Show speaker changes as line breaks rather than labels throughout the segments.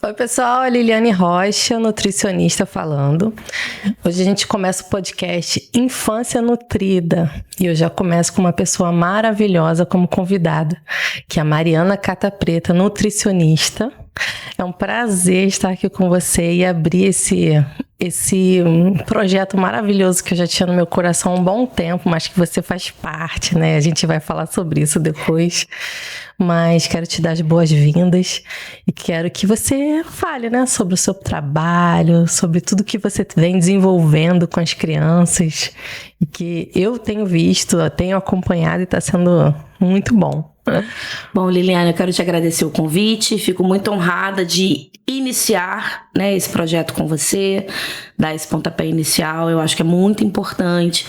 Oi, pessoal, Liliane Rocha, nutricionista falando. Hoje a gente começa o podcast Infância Nutrida e eu já começo com uma pessoa maravilhosa como convidada, que é a Mariana Cata Preta, nutricionista. É um prazer estar aqui com você e abrir esse projeto maravilhoso que eu já tinha no meu coração há um bom tempo, mas que você faz parte, né? A gente vai falar sobre isso depois, mas quero te dar as boas-vindas e quero que você fale, né, sobre o seu trabalho, sobre tudo que você vem desenvolvendo com as crianças e que eu tenho visto, tenho acompanhado e está sendo muito bom.
Bom, Liliane, eu quero te agradecer o convite, fico muito honrada de iniciar, né, esse projeto com você, dar esse pontapé inicial. Eu acho que é muito importante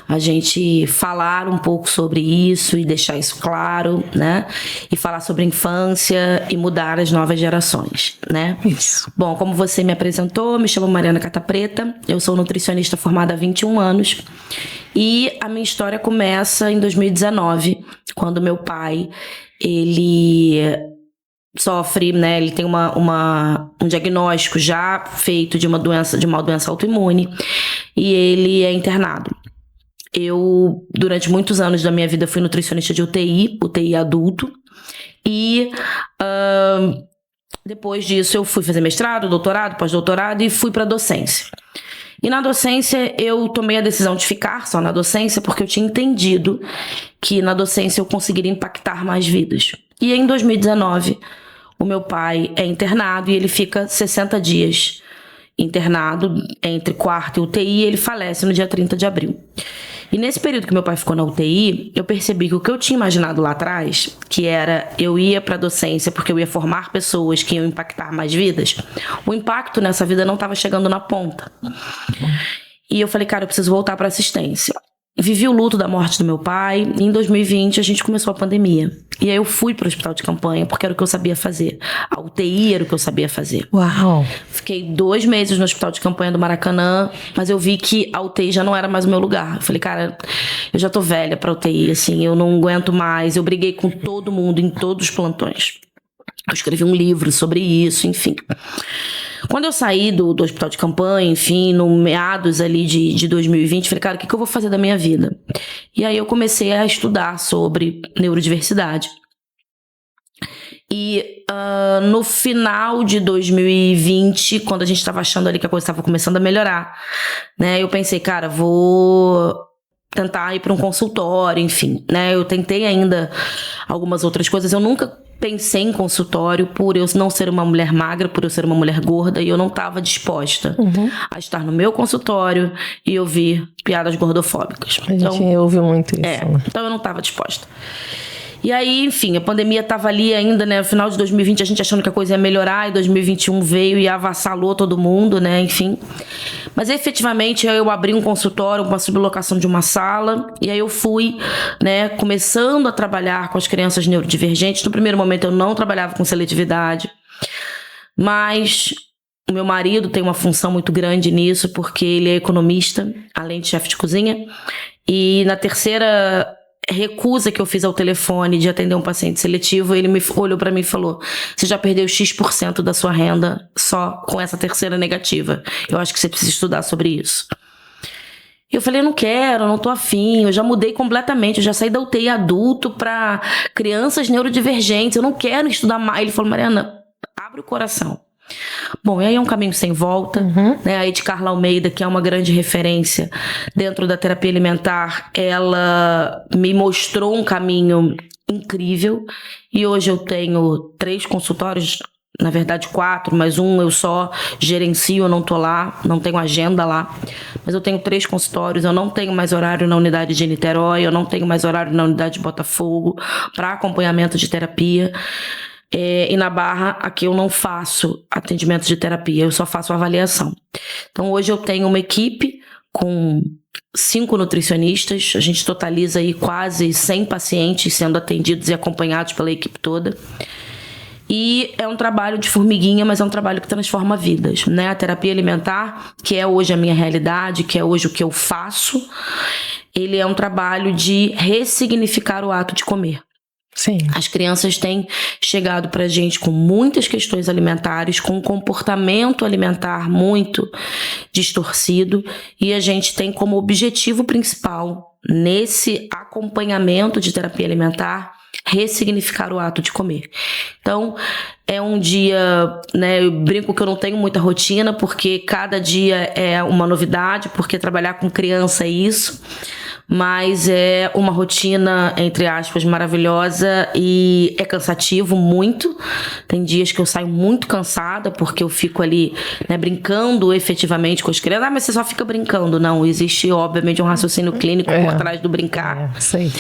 a gente falar um pouco sobre isso e deixar isso claro, né, e falar sobre a infância e mudar as novas gerações, né.
Isso.
Bom, como você me apresentou, me chamo Mariana Cata Preta, eu sou nutricionista formada há 21 anos e a minha história começa em 2019, quando meu pai, ele sofre, né, ele tem um diagnóstico já feito de uma doença autoimune e ele é internado. Eu, durante muitos anos da minha vida, fui nutricionista de UTI adulto e depois disso eu fui fazer mestrado, doutorado, pós-doutorado e fui para docência. E na docência eu tomei a decisão de ficar só na docência porque eu tinha entendido que na docência eu conseguiria impactar mais vidas. E em 2019, o meu pai é internado e ele fica 60 dias internado entre quarto e UTI e ele falece no dia 30 de abril. E nesse período que meu pai ficou na UTI, eu percebi que o que eu tinha imaginado lá atrás, que era eu ia para a docência porque eu ia formar pessoas que iam impactar mais vidas, o impacto nessa vida não estava chegando na ponta. E eu falei, cara, eu preciso voltar para assistência. Vivi o luto da morte do meu pai e em 2020 a gente começou a pandemia. E aí eu fui para o hospital de campanha porque era o que eu sabia fazer. A UTI era o que eu sabia fazer.
Uau!
Fiquei 2 meses no hospital de campanha do Maracanã, mas eu vi que a UTI já não era mais o meu lugar. Eu falei, cara, eu já tô velha pra UTI, assim, eu não aguento mais. Eu briguei com todo mundo em todos os plantões. Eu escrevi um livro sobre isso, enfim. Quando eu saí do hospital de campanha, enfim, no meados ali de 2020, falei, cara, o que eu vou fazer da minha vida? E aí eu comecei a estudar sobre neurodiversidade. E no final de 2020, quando a gente estava achando ali que a coisa estava começando a melhorar, né, eu pensei, cara, vou tentar ir para um consultório, enfim, né, eu tentei ainda algumas outras coisas, eu nunca pensei em consultório por eu não ser uma mulher magra, por eu ser uma mulher gorda, e eu não estava disposta a estar no meu consultório e ouvir piadas gordofóbicas.
A gente ouve muito isso, né?
Então eu não estava disposta. E aí, enfim, a pandemia estava ali ainda, né? No final de 2020, a gente achando que a coisa ia melhorar, e 2021 veio e avassalou todo mundo, né? Enfim. Mas efetivamente eu abri um consultório, uma sublocação de uma sala, e aí eu fui, né, começando a trabalhar com as crianças neurodivergentes. No primeiro momento eu não trabalhava com seletividade, mas o meu marido tem uma função muito grande nisso, porque ele é economista, além de chefe de cozinha, e na terceira recusa que eu fiz ao telefone de atender um paciente seletivo, ele olhou pra mim e falou, você já perdeu X% da sua renda só com essa terceira negativa. Eu acho que você precisa estudar sobre isso. E eu falei, eu não quero, eu não tô afim, eu já mudei completamente, eu já saí da UTI adulto pra crianças neurodivergentes, eu não quero estudar mais. Ele falou, Mariana, abre o coração. Bom, e aí é um caminho sem volta, né? A Ed Carla Almeida, que é uma grande referência dentro da terapia alimentar, ela me mostrou um caminho incrível e hoje eu tenho 3 consultórios, na verdade 4, mas um eu só gerencio, eu não tô lá, não tenho agenda lá, mas eu tenho 3 consultórios, eu não tenho mais horário na unidade de Niterói, eu não tenho mais horário na unidade de Botafogo para acompanhamento de terapia. E na Barra, aqui eu não faço atendimento de terapia, eu só faço avaliação. Então hoje eu tenho uma equipe com 5 nutricionistas, a gente totaliza aí quase 100 pacientes sendo atendidos e acompanhados pela equipe toda. E é um trabalho de formiguinha, mas é um trabalho que transforma vidas, né? A terapia alimentar, que é hoje a minha realidade, que é hoje o que eu faço, ele é um trabalho de ressignificar o ato de comer.
Sim.
As crianças têm chegado pra gente com muitas questões alimentares, com um comportamento alimentar muito distorcido, e a gente tem como objetivo principal, nesse acompanhamento de terapia alimentar, ressignificar o ato de comer. Então, é um dia, né, eu brinco que eu não tenho muita rotina, porque cada dia é uma novidade, porque trabalhar com criança é isso, mas é uma rotina, entre aspas, maravilhosa, e é cansativo muito. Tem dias que eu saio muito cansada, porque eu fico ali, né, brincando efetivamente com as crianças. Ah, mas você só fica brincando. Não, existe, obviamente, um raciocínio clínico por trás do brincar.
Sei.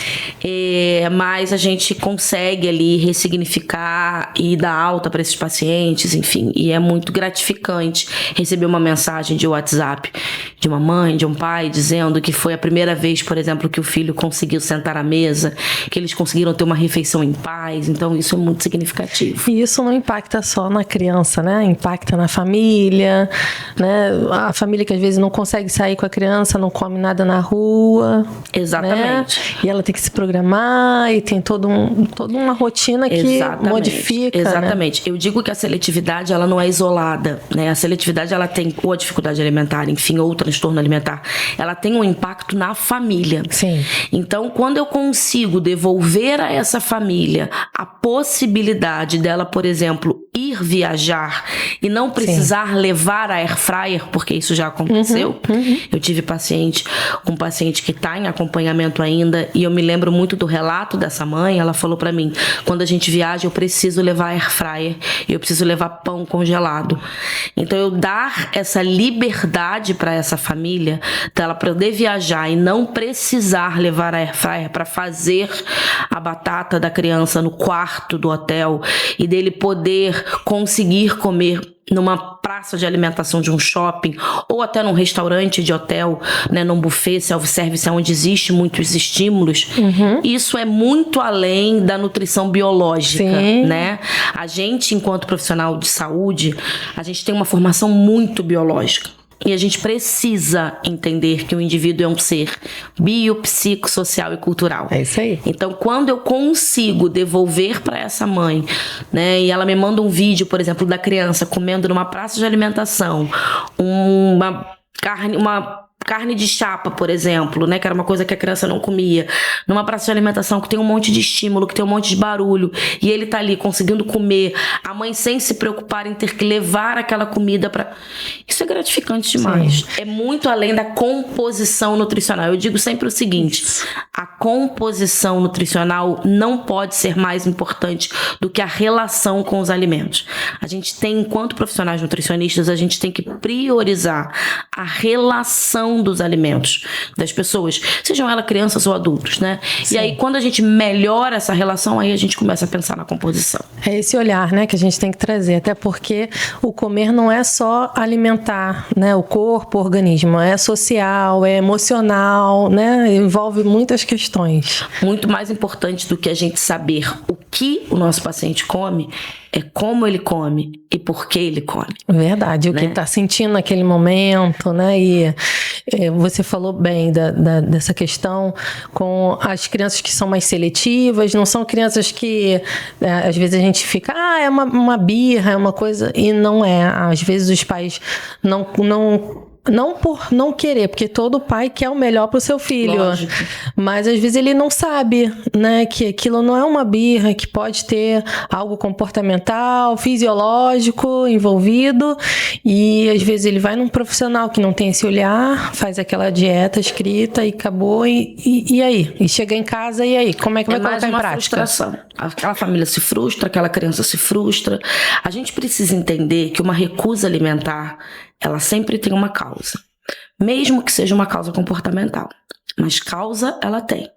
Mas a gente consegue ali ressignificar e dar alta para esses pacientes, enfim. E é muito gratificante receber uma mensagem de WhatsApp de uma mãe, de um pai, dizendo que foi a primeira vez, por exemplo, que o filho conseguiu sentar à mesa, que eles conseguiram ter uma refeição em paz. Então, isso é muito significativo.
E isso não impacta só na criança, né? Impacta na família, né? A família que às vezes não consegue sair com a criança, não come nada na rua.
Exatamente.
Né? E ela tem que se programar e tem toda uma rotina que modifica.
Exatamente.
Né?
Eu digo que a seletividade, ela não é isolada, né? A seletividade, ela tem, ou a dificuldade alimentar, enfim, ou o transtorno alimentar, ela tem um impacto na família.
Sim.
Então, quando eu consigo devolver a essa família a possibilidade dela, por exemplo, ir viajar e não precisar levar a air fryer, porque isso já aconteceu. Eu tive um paciente que está em acompanhamento ainda, e eu me lembro muito do relato dessa mãe. Ela falou para mim: quando a gente viaja, eu preciso levar air fryer, eu preciso levar pão congelado. Então, eu dar essa liberdade para essa família, dela poder viajar e não precisar levar a air fryer para fazer a batata da criança no quarto do hotel, e dele poder conseguir comer numa praça de alimentação de um shopping, ou até num restaurante de hotel, né, num buffet self-service, onde existe muitos estímulos. Isso é muito além da nutrição biológica.
Sim.
Né? A gente, enquanto profissional de saúde, a gente tem uma formação muito biológica. E a gente precisa entender que o indivíduo é um ser biopsicossocial e cultural.
É isso aí.
Então, quando eu consigo devolver para essa mãe, né, e ela me manda um vídeo, por exemplo, da criança comendo numa praça de alimentação uma carne de chapa, por exemplo, né, que era uma coisa que a criança não comia, numa praça de alimentação que tem um monte de estímulo, que tem um monte de barulho, e ele tá ali conseguindo comer, a mãe sem se preocupar em ter que levar aquela comida para... Isso é gratificante demais. Sim. É muito além da composição nutricional. Eu digo sempre o seguinte: a composição nutricional não pode ser mais importante do que a relação com os alimentos. A gente tem, enquanto profissionais nutricionistas, a gente tem que priorizar a relação dos alimentos das pessoas, sejam elas crianças ou adultos, né? Sim. E aí, quando a gente melhora essa relação, aí a gente começa a pensar na composição.
É esse olhar, né, que a gente tem que trazer, até porque o comer não é só alimentar, né, o corpo, o organismo, é social, é emocional, né, envolve muitas questões.
Muito mais importante do que a gente saber o que o nosso paciente come, é como ele come e por que ele come.
Verdade, o que ele está sentindo naquele momento, né? E você falou bem dessa questão com as crianças que são mais seletivas, não são crianças que às vezes a gente fica, é uma birra, é uma coisa, e não é. Às vezes os pais não por não querer, porque todo pai quer o melhor para o seu filho. Lógico. Mas às vezes ele não sabe, né, que aquilo não é uma birra, que pode ter algo comportamental, fisiológico envolvido, e às vezes ele vai num profissional que não tem esse olhar, faz aquela dieta escrita e acabou, e aí? E chega em casa, e aí? Como é que vai colocar em prática?
Frustração. Aquela família se frustra, aquela criança se frustra. A gente precisa entender que uma recusa alimentar, ela sempre tem uma causa, mesmo que seja uma causa comportamental, mas causa ela tem.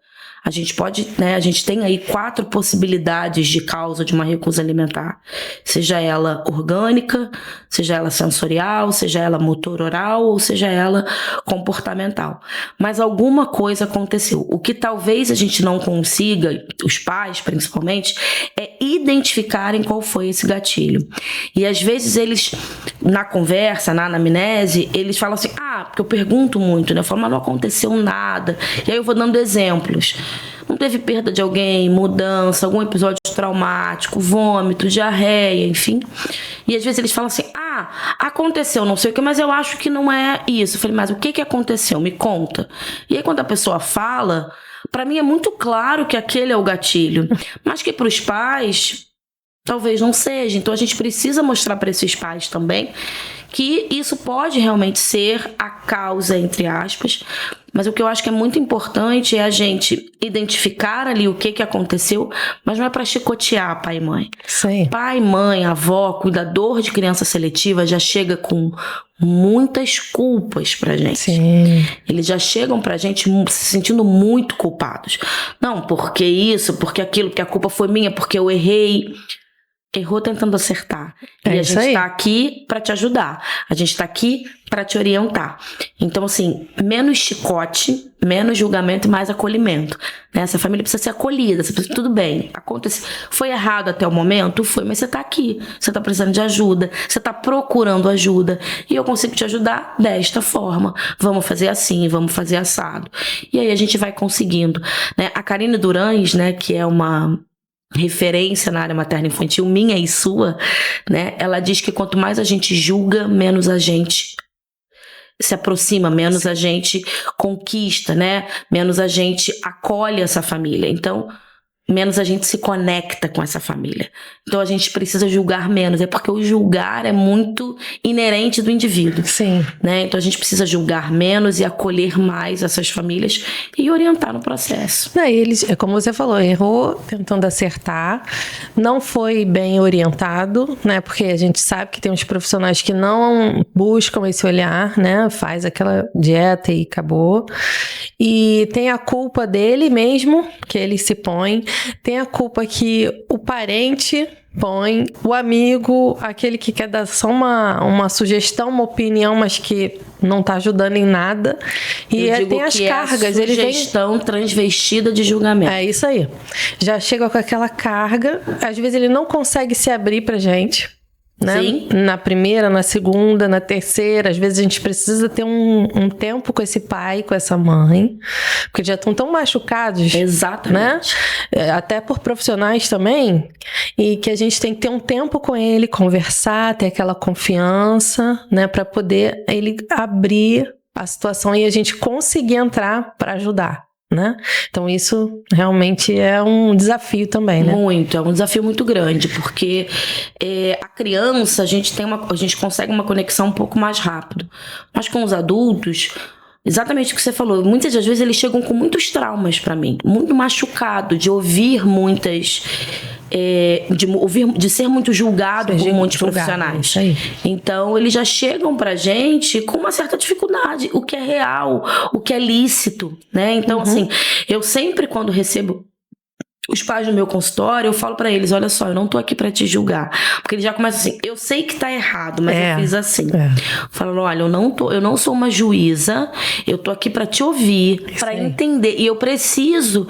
A gente pode, né, a gente tem aí 4 possibilidades de causa de uma recusa alimentar, seja ela orgânica, seja ela sensorial, seja ela motor oral, ou seja ela comportamental. Mas alguma coisa aconteceu. O que talvez a gente não consiga, os pais principalmente, é identificarem qual foi esse gatilho. E às vezes eles, na conversa, na anamnese, eles falam assim, porque eu pergunto muito, né? Eu falo, mas não aconteceu nada. E aí eu vou dando exemplos. não teve perda de alguém, mudança, algum episódio traumático, vômito, diarreia, enfim. E às vezes eles falam assim, aconteceu não sei o que, mas eu acho que não é isso. Eu falei, mas o que aconteceu? Me conta. E aí quando a pessoa fala, pra mim é muito claro que aquele é o gatilho, mas que pros pais talvez não seja. Então a gente precisa mostrar para esses pais também que isso pode realmente ser a causa, entre aspas, mas o que eu acho que é muito importante é a gente identificar ali o que aconteceu, mas não é para chicotear pai e mãe.
Sim.
Pai, mãe, avó, cuidador de criança seletiva já chega com muitas culpas pra gente.
Sim.
Eles já chegam pra gente se sentindo muito culpados. Não, porque isso, porque aquilo, porque a culpa foi minha, porque eu errei. Errou tentando acertar. E a gente tá aqui pra te ajudar. A gente tá aqui pra te orientar. Então, assim, menos chicote, menos julgamento e mais acolhimento. Né? Essa família precisa ser acolhida. Você precisa, tudo bem, aconteceu. Foi errado até o momento? Foi, mas você tá aqui. Você tá precisando de ajuda. Você tá procurando ajuda. E eu consigo te ajudar desta forma. Vamos fazer assim, vamos fazer assado. E aí a gente vai conseguindo. Né? A Karine Durães, né, que é uma referência na área materno-infantil, minha e sua, né? Ela diz que quanto mais a gente julga, menos a gente se aproxima, menos a gente conquista, né? Menos a gente acolhe essa família. Então, menos a gente se conecta com essa família. Então a gente precisa julgar menos. É porque o julgar é muito inerente do indivíduo.
Sim.
Né? Então a gente precisa julgar menos e acolher mais essas famílias e orientar no processo.
Eles, como você falou, errou tentando acertar, não foi bem orientado, né? Porque a gente sabe que tem uns profissionais que não buscam esse olhar, né? Faz aquela dieta e acabou. E tem a culpa dele mesmo, que ele se põe. Tem a culpa que o parente põe, o amigo, aquele que quer dar só uma sugestão, uma opinião, mas que não tá ajudando em nada. E tem as cargas.
É a sugestão transvestida de julgamento.
É isso aí. Já chega com aquela carga. Às vezes ele não consegue se abrir pra gente. Né?
Sim.
Na primeira, na segunda, na terceira. Às vezes a gente precisa ter um tempo com esse pai, com essa mãe, porque já estão tão machucados.
Exatamente.
Né? Até por profissionais também, e que a gente tem que ter um tempo com ele, conversar, ter aquela confiança, né, para poder ele abrir a situação e a gente conseguir entrar para ajudar. Né? Então isso realmente é um desafio também, né?
Muito, é um desafio muito grande, porque a criança, a gente consegue uma conexão um pouco mais rápido, mas com os adultos, exatamente o que você falou, muitas das vezes eles chegam com muitos traumas pra mim, muito machucado, de ouvir muitas... de ser muito julgado por muitos profissionais. Então, eles já chegam pra gente com uma certa dificuldade, o que é real, o que é lícito, né? Então, assim, eu sempre, quando recebo os pais no meu consultório, eu falo pra eles, olha só, eu não tô aqui pra te julgar. Porque eles já começam assim, eu sei que tá errado, mas eu fiz assim. Falando, olha, eu não sou uma juíza, eu tô aqui pra te ouvir, pra entender. E eu preciso,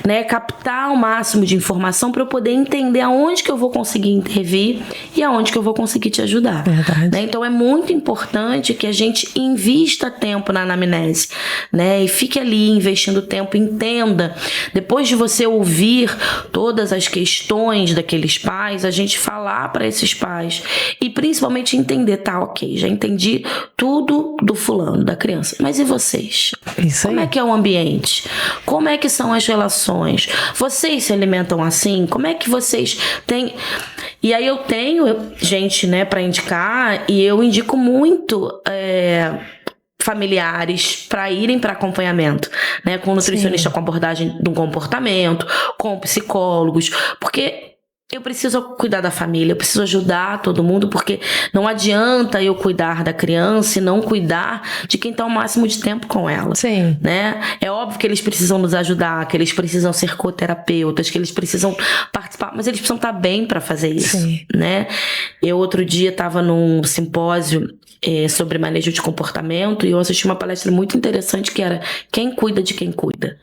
né, captar o máximo de informação pra eu poder entender aonde que eu vou conseguir intervir e aonde que eu vou conseguir te ajudar. Né? Então é muito importante que a gente invista tempo na anamnese, né? E fique ali investindo tempo, entenda. Depois de você ouvir todas as questões daqueles pais, a gente falar para esses pais e principalmente entender, tá, ok, já entendi tudo do fulano, da criança, mas e vocês? Como é que é o ambiente? Como é que são as relações? Vocês se alimentam assim? Como é que vocês têm... E aí eu tenho gente, né, para indicar, e eu indico muito... familiares para irem para acompanhamento, né, com nutricionista com abordagem do comportamento, com psicólogos, porque eu preciso cuidar da família, eu preciso ajudar todo mundo, porque não adianta eu cuidar da criança e não cuidar de quem está o máximo de tempo com ela. Né? É óbvio que eles precisam nos ajudar, que eles precisam ser coterapeutas, que eles precisam participar, mas eles precisam estar bem para fazer isso. Né? Eu outro dia estava num simpósio sobre manejo de comportamento e eu assisti uma palestra muito interessante que era quem cuida de quem cuida.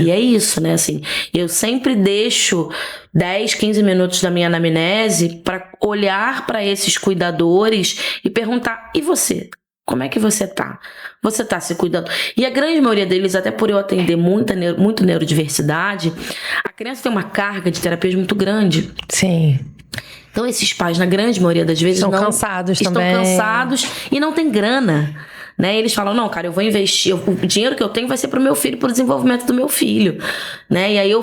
E é isso, né? Assim, eu sempre deixo 10, 15 minutos da minha anamnese para olhar para esses cuidadores e perguntar, e você? Como é que você tá? Você tá se cuidando? E a grande maioria deles, até por eu atender muito neurodiversidade, a criança tem uma carga de terapias muito grande.
Sim.
Então esses pais, na grande maioria das vezes,
estão cansados
e não tem grana. Né? Eles falam, não, cara, eu vou investir, o dinheiro que eu tenho vai ser pro meu filho, pro desenvolvimento do meu filho, né? E aí eu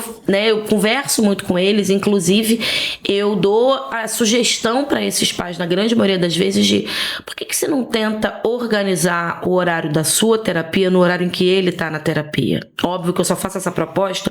converso muito com eles, inclusive eu dou a sugestão para esses pais, na grande maioria das vezes, de por que você não tenta organizar o horário da sua terapia no horário em que ele tá na terapia? Óbvio que eu só faço essa proposta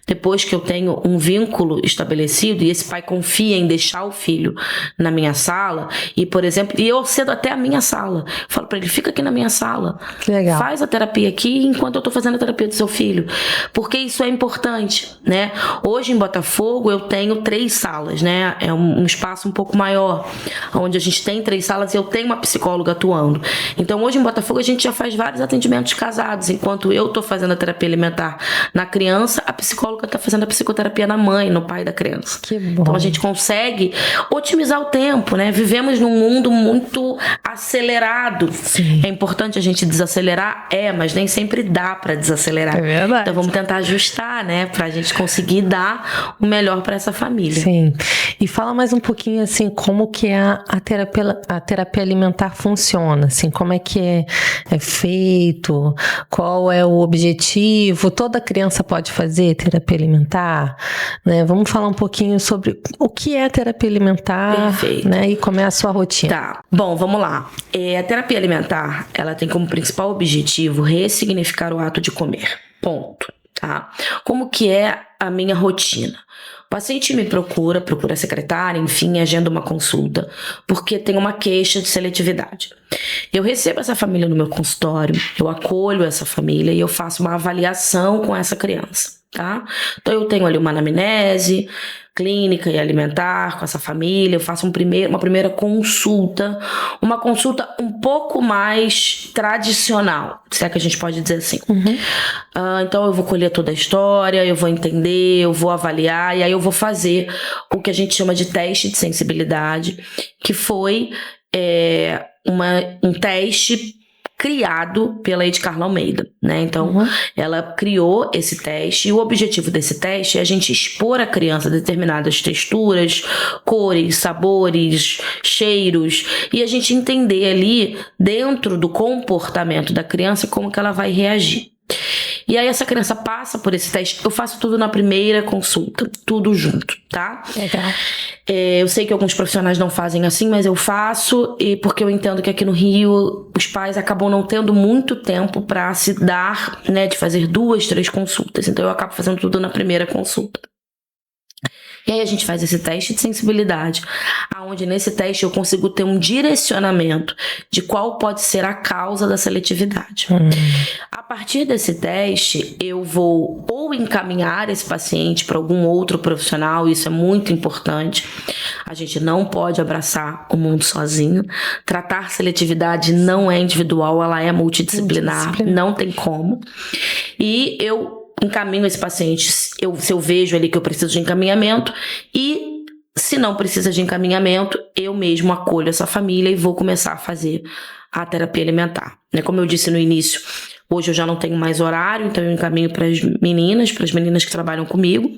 depois que eu tenho um vínculo estabelecido e esse pai confia em deixar o filho na minha sala e, por exemplo, e eu cedo até a minha sala. Eu falo para ele, fica aqui na minha sala.
Legal.
Faz a terapia aqui enquanto eu tô fazendo a terapia do seu filho. Porque isso é importante, né? Hoje em Botafogo eu tenho 3 salas, né? É um espaço um pouco maior, onde a gente tem 3 salas e eu tenho uma psicóloga atuando. Então hoje em Botafogo a gente já faz vários atendimentos casados. Enquanto eu tô fazendo a terapia alimentar na criança, a psicóloga tá fazendo a psicoterapia na mãe, no pai da criança.
Que bom.
Então a gente consegue otimizar o tempo, né? Vivemos num mundo muito acelerado.
Sim.
É importante a gente desacelerar, mas nem sempre dá pra desacelerar.
É verdade.
Então vamos tentar ajustar, né? Pra gente conseguir dar o melhor pra essa família.
Sim. E fala mais um pouquinho, assim, como que a terapia alimentar funciona, assim, como é que é feito, qual é o objetivo, toda criança pode fazer terapia alimentar, né? Vamos falar um pouquinho sobre o que é a terapia alimentar,
Perfeito.
Né? E como é a sua rotina.
Tá, bom, vamos lá. A terapia alimentar, ela tem como principal objetivo ressignificar o ato de comer. Ponto. Tá? Como que é a minha rotina? O paciente me procura a secretária, enfim, agenda uma consulta, porque tem uma queixa de seletividade. Eu recebo essa família no meu consultório, eu acolho essa família e eu faço uma avaliação com essa criança, tá? Então eu tenho ali uma anamnese clínica e alimentar com essa família, eu faço uma primeira consulta, uma consulta um pouco mais tradicional, se é que a gente pode dizer assim. Então eu vou colher toda a história, eu vou entender, eu vou avaliar, e aí eu vou fazer o que a gente chama de teste de sensibilidade, que foi um teste criado pela Ed Carla Almeida, né? Então, ela criou esse teste e o objetivo desse teste é a gente expor à criança determinadas texturas, cores, sabores, cheiros e a gente entender ali dentro do comportamento da criança como que ela vai reagir. E aí essa criança passa por esse teste, eu faço tudo na primeira consulta, tudo junto, tá?
Legal.
Eu sei que alguns profissionais não fazem assim, mas eu faço, e porque eu entendo que aqui no Rio os pais acabam não tendo muito tempo para se dar, né, de fazer 2, 3 consultas, então eu acabo fazendo tudo na primeira consulta. E aí a gente faz esse teste de sensibilidade, onde nesse teste eu consigo ter um direcionamento de qual pode ser a causa da seletividade. A partir desse teste, eu vou ou encaminhar esse paciente para algum outro profissional, isso é muito importante. A gente não pode abraçar o mundo sozinho. Tratar seletividade não é individual, ela é multidisciplinar, não tem como. E eu encaminho esse paciente, se eu vejo ali que eu preciso de encaminhamento, e se não precisa de encaminhamento, eu mesmo acolho essa família e vou começar a fazer a terapia alimentar. Como eu disse no início, hoje eu já não tenho mais horário, então eu encaminho para as meninas que trabalham comigo.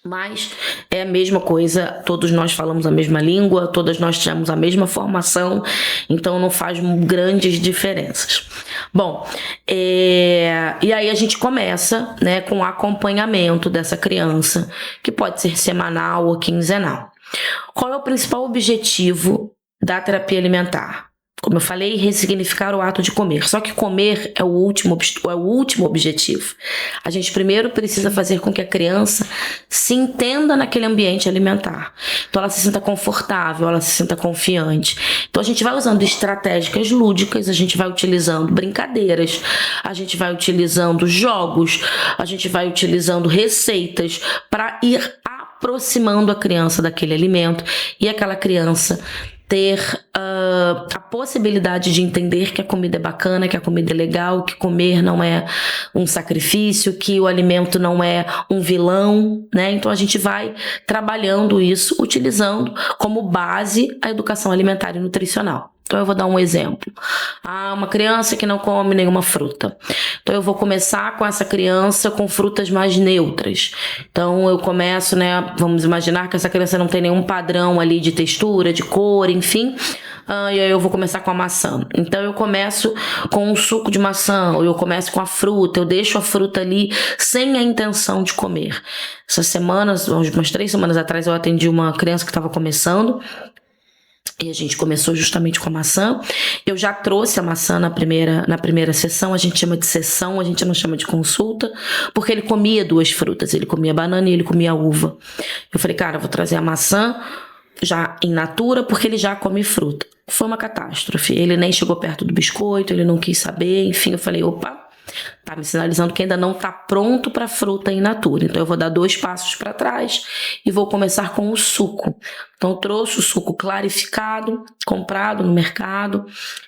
Mas é a mesma coisa, todos nós falamos a mesma língua, todas nós temos a mesma formação, então não faz grandes diferenças. Bom, e aí a gente começa, né, com o acompanhamento dessa criança, que pode ser semanal ou quinzenal. Qual é o principal objetivo da terapia alimentar? Como eu falei, ressignificar o ato de comer. Só que comer é o último objetivo. A gente primeiro precisa fazer com que a criança se entenda naquele ambiente alimentar. Então ela se sinta confortável, ela se sinta confiante. Então a gente vai usando estratégias lúdicas, a gente vai utilizando brincadeiras, a gente vai utilizando jogos, a gente vai utilizando receitas para ir aproximando a criança daquele alimento e aquela criança ter a possibilidade de entender que a comida é bacana, que a comida é legal, que comer não é um sacrifício, que o alimento não é um vilão, né? Então a gente vai trabalhando isso, utilizando como base a educação alimentar e nutricional. Então eu vou dar um exemplo. Uma criança que não come nenhuma fruta. Então eu vou começar com essa criança com frutas mais neutras. Então eu começo, né, vamos imaginar que essa criança não tem nenhum padrão ali de textura, de cor, enfim. E aí eu vou começar com a maçã. Então eu começo com um suco de maçã, ou eu começo com a fruta, eu deixo a fruta ali sem a intenção de comer. Essas semanas, umas 3 semanas atrás, eu atendi uma criança que estava começando, e a gente começou justamente com a maçã. Eu já trouxe a maçã na primeira sessão, a gente chama de sessão, a gente não chama de consulta, porque ele comia 2 frutas, ele comia banana e ele comia uva. Eu falei, cara, eu vou trazer a maçã já in natura, porque ele já come fruta. Foi uma catástrofe. Ele nem chegou perto do biscoito, ele não quis saber, enfim, eu falei, opa, tá me sinalizando que ainda não tá pronto para fruta in natura. Então eu vou dar 2 passos para trás e vou começar com o suco. Então eu trouxe o suco clarificado, comprado no mercado,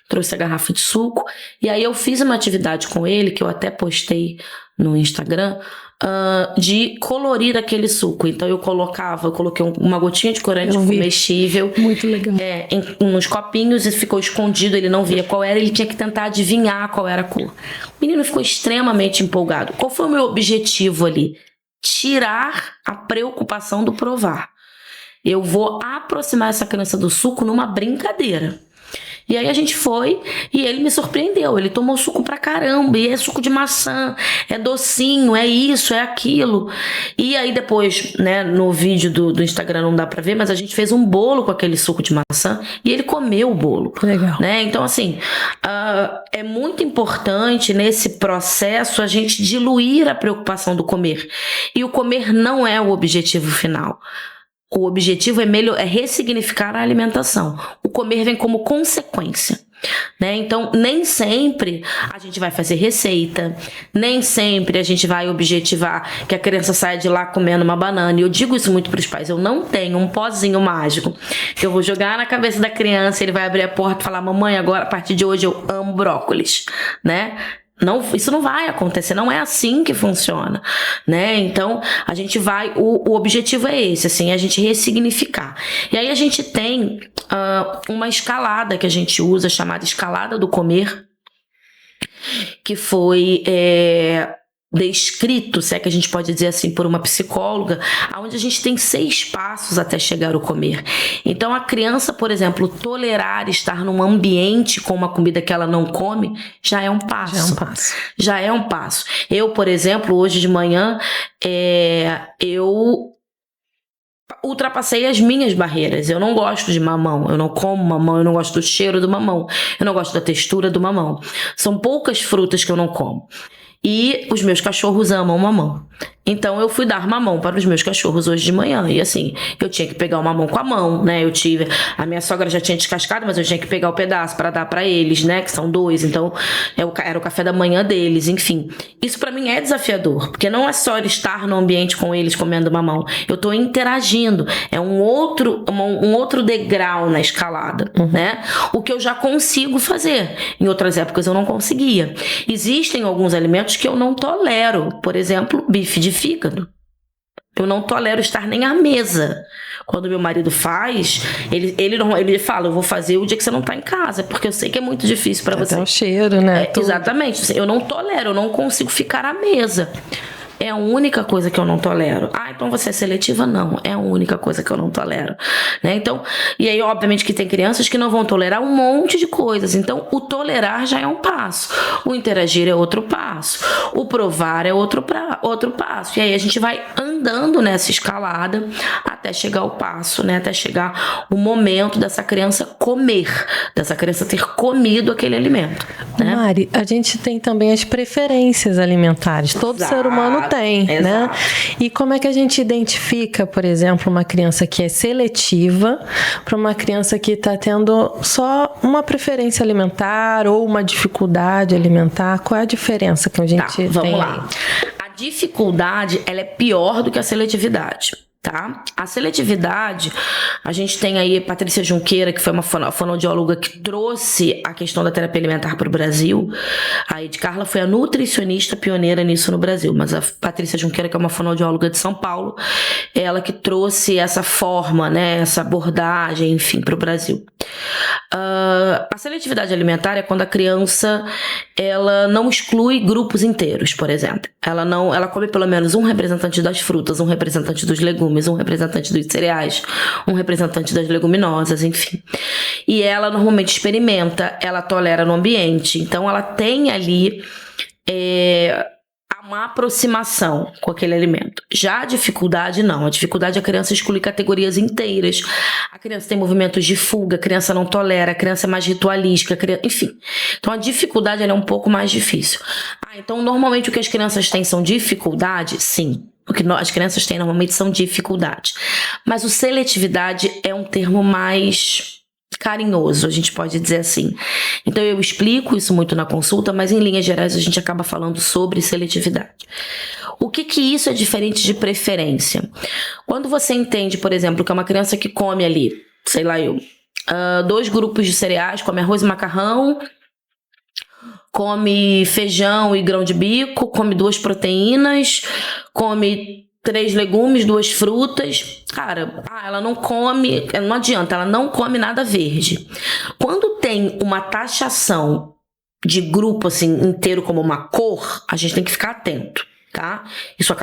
trouxe a garrafa de suco, e aí eu fiz uma atividade com ele, que eu até postei no Instagram, de colorir aquele suco. Então eu coloquei uma gotinha de corante comestível.
Muito legal.
Nos copinhos, e ficou escondido, ele não via qual era, ele tinha que tentar adivinhar qual era a cor. O menino ficou extremamente empolgado. Qual foi o meu objetivo ali? Tirar a preocupação do provar. Eu vou aproximar essa criança do suco numa brincadeira. E aí a gente foi e ele me surpreendeu. Ele tomou suco pra caramba. E é suco de maçã, é docinho, é isso, é aquilo. E aí depois, né, no vídeo do Instagram não dá pra ver, mas a gente fez um bolo com aquele suco de maçã e ele comeu o bolo.
Legal.
Né? Então, assim, é muito importante nesse processo a gente diluir a preocupação do comer. E o comer não é o objetivo final. O objetivo é ressignificar a alimentação. O comer vem como consequência. Né? Então, nem sempre a gente vai fazer receita, nem sempre a gente vai objetivar que a criança saia de lá comendo uma banana. E eu digo isso muito para os pais: eu não tenho um pozinho mágico que eu vou jogar na cabeça da criança, ele vai abrir a porta e falar, mamãe, agora a partir de hoje eu amo brócolis, né? Não, isso não vai acontecer, não é assim que funciona, né? Então, a gente vai, o objetivo é esse, assim, a gente ressignificar. E aí a gente tem uma escalada que a gente usa, chamada escalada do comer, que foi descrito, se é que a gente pode dizer assim, por uma psicóloga, onde a gente tem 6 passos até chegar ao comer. Então a criança, por exemplo, tolerar estar num ambiente com uma comida que ela não come, já é um passo. Já é um passo. Eu, por exemplo, hoje de manhã, eu ultrapassei as minhas barreiras. Eu não gosto de mamão, eu não como mamão, eu não gosto do cheiro do mamão, eu não gosto da textura do mamão. São poucas frutas que eu não como. E os meus cachorros amam mamão. Então eu fui dar mamão para os meus cachorros hoje de manhã. E assim, eu tinha que pegar o mamão com a mão, né? A minha sogra já tinha descascado, mas eu tinha que pegar o pedaço para dar para eles, né? Que são 2. Então era o café da manhã deles, enfim. Isso para mim é desafiador, porque não é só estar no ambiente com eles comendo mamão. Eu tô interagindo. É um outro degrau na escalada, né? O que eu já consigo fazer. Em outras épocas eu não conseguia. Existem alguns alimentos que eu não tolero. Por exemplo, bife de fígado. Eu não tolero estar nem à mesa. Quando meu marido faz, ele fala, eu vou fazer o dia que você não tá em casa, porque eu sei que é muito difícil para você.
Até o cheiro, né?
Exatamente. Eu não tolero, eu não consigo ficar à mesa. É a única coisa que eu não tolero. Então você é seletiva? Não. É a única coisa que eu não tolero. Né? Então, e aí, obviamente, que tem crianças que não vão tolerar um monte de coisas. Então, o tolerar já é um passo. O interagir é outro passo. O provar é outro passo. E aí a gente vai andando nessa escalada até chegar ao passo, né? Até chegar o momento dessa criança comer, dessa criança ter comido aquele alimento. Né?
Mari, a gente tem também as preferências alimentares. Todo ser humano tem, né? E como é que a gente identifica, por exemplo, uma criança que é seletiva para uma criança que está tendo só uma preferência alimentar ou uma dificuldade alimentar? Qual é a diferença que a gente tem?
Vamos lá. A dificuldade, ela é pior do que a seletividade. Tá? A seletividade, a gente tem aí a Patrícia Junqueira, que foi uma fonoaudióloga que trouxe a questão da terapia alimentar para o Brasil. A Ed Carla foi a nutricionista pioneira nisso no Brasil, mas a Patrícia Junqueira, que é uma fonoaudióloga de São Paulo, ela que trouxe essa forma, né, essa abordagem, enfim, para o Brasil. A seletividade alimentar é quando a criança ela não exclui grupos inteiros, por exemplo. Ela come pelo menos um representante das frutas, um representante dos legumes, um representante dos cereais, um representante das leguminosas, enfim. E ela normalmente experimenta, ela tolera no ambiente. Então ela tem ali uma aproximação com aquele alimento. Já a dificuldade, não. A dificuldade é a criança excluir categorias inteiras. A criança tem movimentos de fuga, a criança não tolera, a criança é mais ritualística, enfim. Então a dificuldade ela é um pouco mais difícil. Então normalmente o que as crianças têm são dificuldade? Sim. O que as crianças têm normalmente são dificuldade. Mas o seletividade é um termo mais carinhoso, a gente pode dizer assim. Então eu explico isso muito na consulta, mas em linhas gerais a gente acaba falando sobre seletividade. O que isso é diferente de preferência? Quando você entende, por exemplo, que é uma criança que come ali, sei lá 2 grupos de cereais, come arroz e macarrão, come feijão e grão de bico, come 2 proteínas, come 3 legumes, 2 frutas. Cara, ela não come, não adianta, ela não come nada verde. Quando tem uma taxação de grupo assim inteiro como uma cor, a gente tem que ficar atento, tá? Isso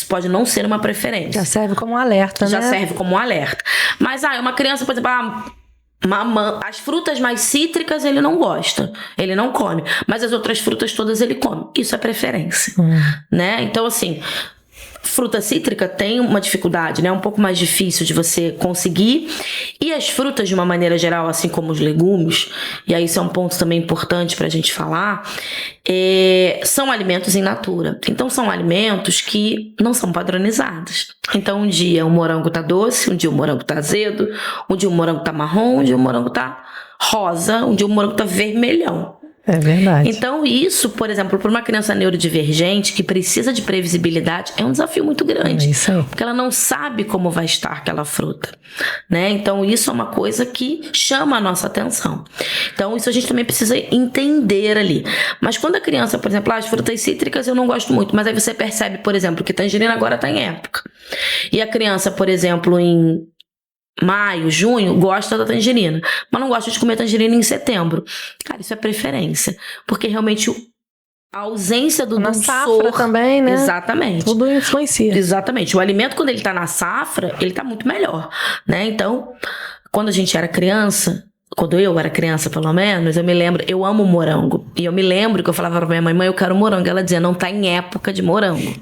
pode não ser uma preferência.
Já serve como um alerta, né?
Já serve como um alerta. Mas uma criança, por exemplo, as frutas mais cítricas ele não gosta, ele não come, mas as outras frutas todas ele come. Isso é preferência, né? Então assim, fruta cítrica tem uma dificuldade, né? É um pouco mais difícil de você conseguir. E as frutas, de uma maneira geral, assim como os legumes, e aí isso é um ponto também importante pra gente falar, são alimentos in natura. Então são alimentos que não são padronizados. Então um dia o morango tá doce, um dia o morango tá azedo, um dia o morango tá marrom, um dia o morango tá rosa, um dia o morango tá vermelhão.
É verdade.
Então isso, por exemplo, para uma criança neurodivergente que precisa de previsibilidade, é um desafio muito grande.
É isso aí.
Porque ela não sabe como vai estar aquela fruta, né? Então isso é uma coisa que chama a nossa atenção. Então isso a gente também precisa entender ali. Mas quando a criança, por exemplo, as frutas cítricas eu não gosto muito, mas aí você percebe, por exemplo, que tangerina agora está em época. E a criança, por exemplo, em maio, junho, gosta da tangerina, mas não gosta de comer tangerina em setembro. Cara, isso é preferência, porque realmente a ausência do
na
dulçor...
safra também, né?
Exatamente.
Tudo influencia.
Exatamente. O alimento, quando ele tá na safra, ele tá muito melhor, né? Então, quando a gente era criança... Quando eu era criança, pelo menos, eu me lembro, eu amo morango. E eu me lembro que eu falava pra minha mãe, eu quero morango. Ela dizia, não tá em época de morango.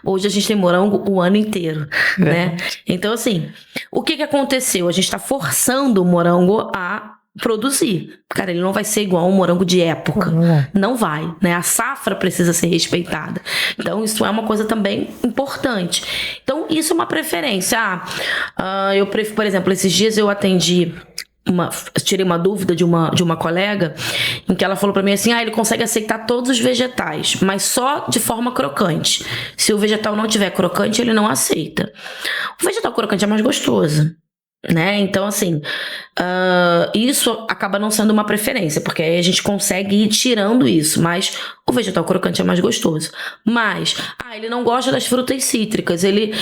Hoje a gente tem morango o ano inteiro, né? Então, assim, o que aconteceu? A gente tá forçando o morango a produzir. Cara, ele não vai ser igual a um morango de época. Não vai, né? A safra precisa ser respeitada. Então, isso é uma coisa também importante. Então, isso é uma preferência. Eu prefiro, por exemplo, esses dias eu atendi... tirei uma dúvida de uma colega em que ela falou pra mim assim, ele consegue aceitar todos os vegetais, mas só de forma crocante. Se o vegetal não tiver crocante, ele não aceita. O vegetal crocante é mais gostoso, né? Então assim, isso acaba não sendo uma preferência, porque aí a gente consegue ir tirando isso, mas o vegetal crocante é mais gostoso. Mas, ele não gosta das frutas cítricas, ele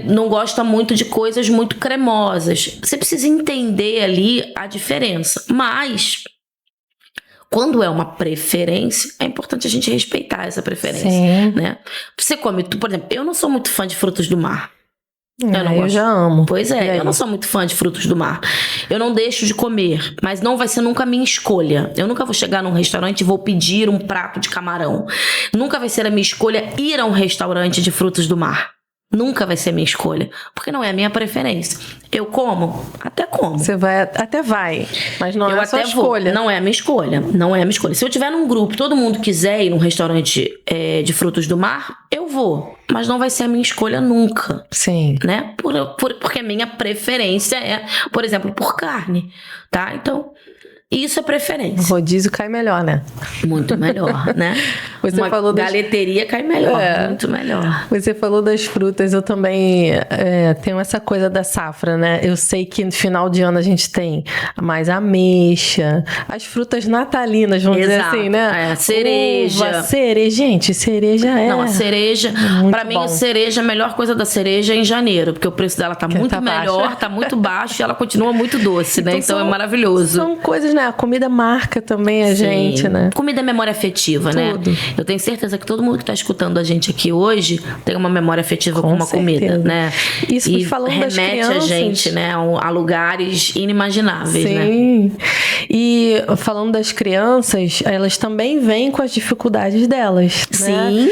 não gosta muito de coisas muito cremosas. Você precisa entender ali a diferença, mas quando é uma preferência, é importante a gente respeitar essa preferência.
Sim.
Né? Você come, por exemplo, eu não sou muito fã de frutos do mar.
Eu já amo.
Pois é, eu não sou muito fã de frutos do mar. Eu não deixo de comer, mas não vai ser nunca a minha escolha. Eu nunca vou chegar num restaurante e vou pedir um prato de camarão. Nunca vai ser a minha escolha ir a um restaurante de frutos do mar. Nunca vai ser a minha escolha, porque não é a minha preferência. Eu como? Até como.
Você vai, até vai, mas não é a sua escolha.
Não é a minha escolha, não é a minha escolha. Se eu tiver num grupo, todo mundo quiser ir num restaurante de frutos do mar, eu vou. Mas não vai ser a minha escolha nunca.
Sim.
Né? Porque a minha preferência é, por exemplo, por carne, tá? Então, isso é preferência.
O rodízio cai melhor, né?
Muito melhor, né?
Você
uma
falou
galeteria cai melhor, muito melhor.
Você falou das frutas, eu também tenho essa coisa da safra, né? Eu sei que no final de ano a gente tem mais ameixa, as frutas natalinas, vamos dizer assim, né?
Cereja.
Uva, cereja. Gente, cereja
Não, a cereja, pra mim a cereja, a melhor coisa da cereja é em janeiro, porque o preço dela tá muito melhor, tá muito baixo e ela continua muito doce, né? Então é maravilhoso.
São são coisas, né? A comida marca também a gente, né?
Comida é memória afetiva,
Tudo.
né? Eu tenho certeza que todo mundo que tá escutando a gente aqui hoje tem uma memória afetiva com uma comida, né?
Isso,
e
falando das
remete
crianças,
a gente, né, a lugares inimagináveis, né?
Sim. E falando das crianças, elas também vêm com as dificuldades delas, né?
Sim.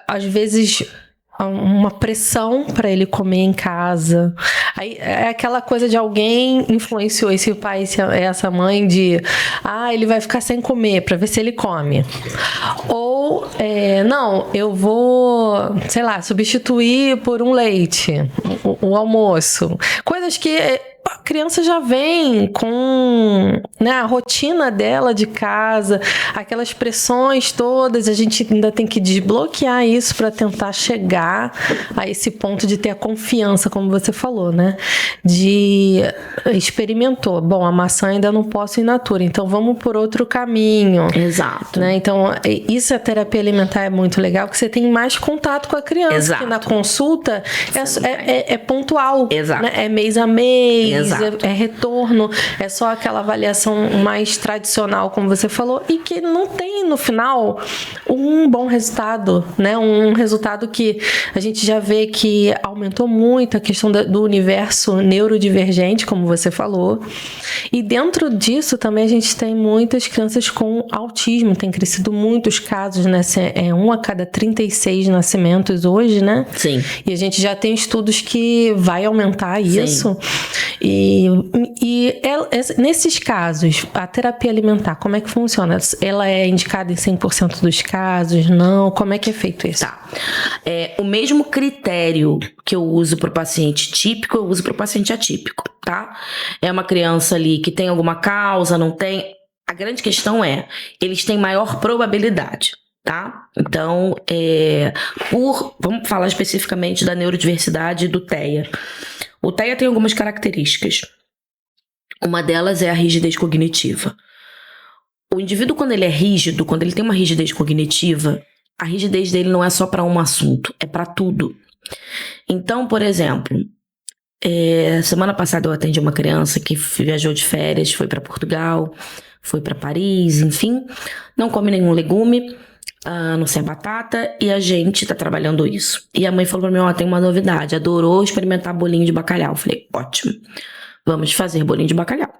Às vezes uma pressão para ele comer em casa. Aí é aquela coisa de alguém influenciou esse pai, essa mãe de ele vai ficar sem comer para ver se ele come. Ou não, eu vou, sei lá, substituir por um leite o almoço. Coisas que a criança já vem com, né, a rotina dela de casa, aquelas pressões todas, a gente ainda tem que desbloquear isso para tentar chegar a esse ponto de ter a confiança, como você falou, né? De experimentou. Bom, a maçã ainda não posso in natura, então vamos por outro caminho.
Exato.
Né? Então, isso a terapia alimentar é muito legal, porque você tem mais contato com a criança.
Exato.
Porque na consulta é pontual.
Exato.
Né? É mês a mês.
Exato.
É retorno, é só aquela avaliação mais tradicional, como você falou, e que não tem, no final, um bom resultado, né? Um resultado que a gente já vê que aumentou muito a questão do universo neurodivergente, como você falou. E dentro disso também a gente tem muitas crianças com autismo, tem crescido muitos casos, né? 1 a cada 36 nascimentos hoje, né?
Sim.
E a gente já tem estudos que vai aumentar isso. E nesses casos, a terapia alimentar, como é que funciona? Ela é indicada em 100% dos casos? Não? Como é que é feito isso?
Tá. O mesmo critério que eu uso para o paciente típico, eu uso para o paciente atípico, tá? É uma criança ali que tem alguma causa, não tem... A grande questão eles têm maior probabilidade, tá? Então, vamos falar especificamente da neurodiversidade do TEA. O TEA tem algumas características. Uma delas é a rigidez cognitiva. O indivíduo, quando ele é rígido, quando ele tem uma rigidez cognitiva, a rigidez dele não é só para um assunto, é para tudo. Então, por exemplo, semana passada eu atendi uma criança que viajou de férias, foi para Portugal, foi para Paris, enfim, não come nenhum legume, não sei a batata, e a gente tá trabalhando isso. E a mãe falou pra mim, tem uma novidade, adorou experimentar bolinho de bacalhau. Eu falei, ótimo, vamos fazer bolinho de bacalhau.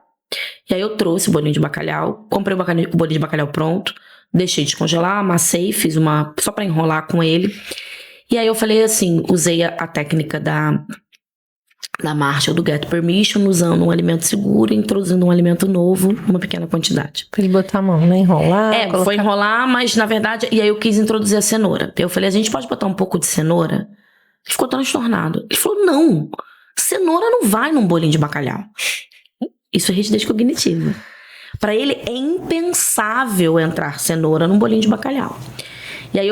E aí eu trouxe o bolinho de bacalhau, comprei o bolinho de bacalhau pronto, deixei descongelar, amassei, fiz só pra enrolar com ele. E aí eu falei assim, usei a técnica da Marshall, do Get Permission, usando um alimento seguro e introduzindo um alimento novo, uma pequena quantidade.
Pra ele botar a mão, né? Enrolar.
Foi enrolar, mas na verdade... E aí eu quis introduzir a cenoura. Eu falei, a gente pode botar um pouco de cenoura? Ele ficou transtornado. Ele falou, não, cenoura não vai num bolinho de bacalhau. Isso é rigidez cognitiva. Pra ele é impensável entrar cenoura num bolinho de bacalhau. E aí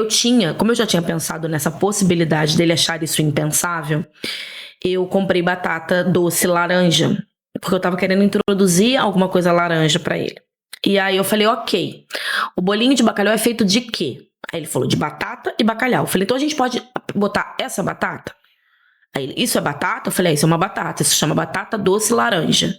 como eu já tinha pensado nessa possibilidade dele achar isso impensável, eu comprei batata doce laranja, porque eu tava querendo introduzir alguma coisa laranja pra ele. E aí eu falei, ok, o bolinho de bacalhau é feito de quê? Aí ele falou, de batata e bacalhau. Eu falei, então a gente pode botar essa batata? Aí ele, isso é batata? Eu falei, isso é uma batata, isso se chama batata doce laranja.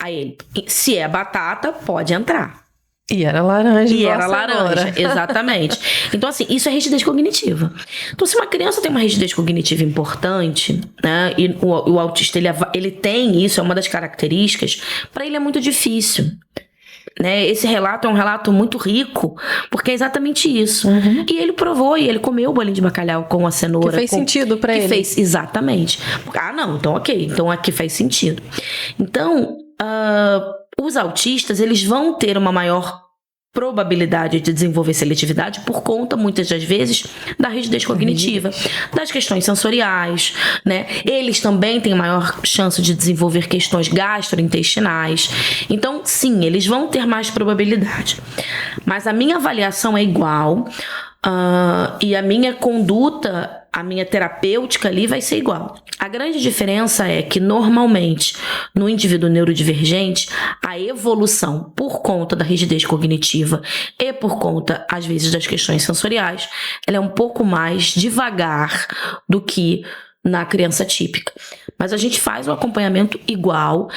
Aí ele, se é batata, pode entrar.
E era laranja.
E era laranja, exatamente. Então, assim, isso é rigidez cognitiva. Então, se uma criança tem uma rigidez cognitiva importante, né, e o autista, ele tem isso, é uma das características, para ele é muito difícil. Né? Esse relato é um relato muito rico, porque é exatamente isso. Uhum. E ele provou, e ele comeu o bolinho de bacalhau com a cenoura.
Que fez sentido para ele.
Fez, exatamente. Não, então ok, então aqui faz sentido. Então, os autistas, eles vão ter uma maior probabilidade de desenvolver seletividade por conta, muitas das vezes, da rigidez cognitiva, das questões sensoriais, né? Eles também têm maior chance de desenvolver questões gastrointestinais. Então, sim, eles vão ter mais probabilidade. Mas a minha avaliação é igual, e a minha conduta, a minha terapêutica ali vai ser igual. A grande diferença é que, normalmente, no indivíduo neurodivergente, a evolução por conta da rigidez cognitiva e por conta, às vezes, das questões sensoriais, ela é um pouco mais devagar do que na criança típica. Mas a gente faz o acompanhamento igual.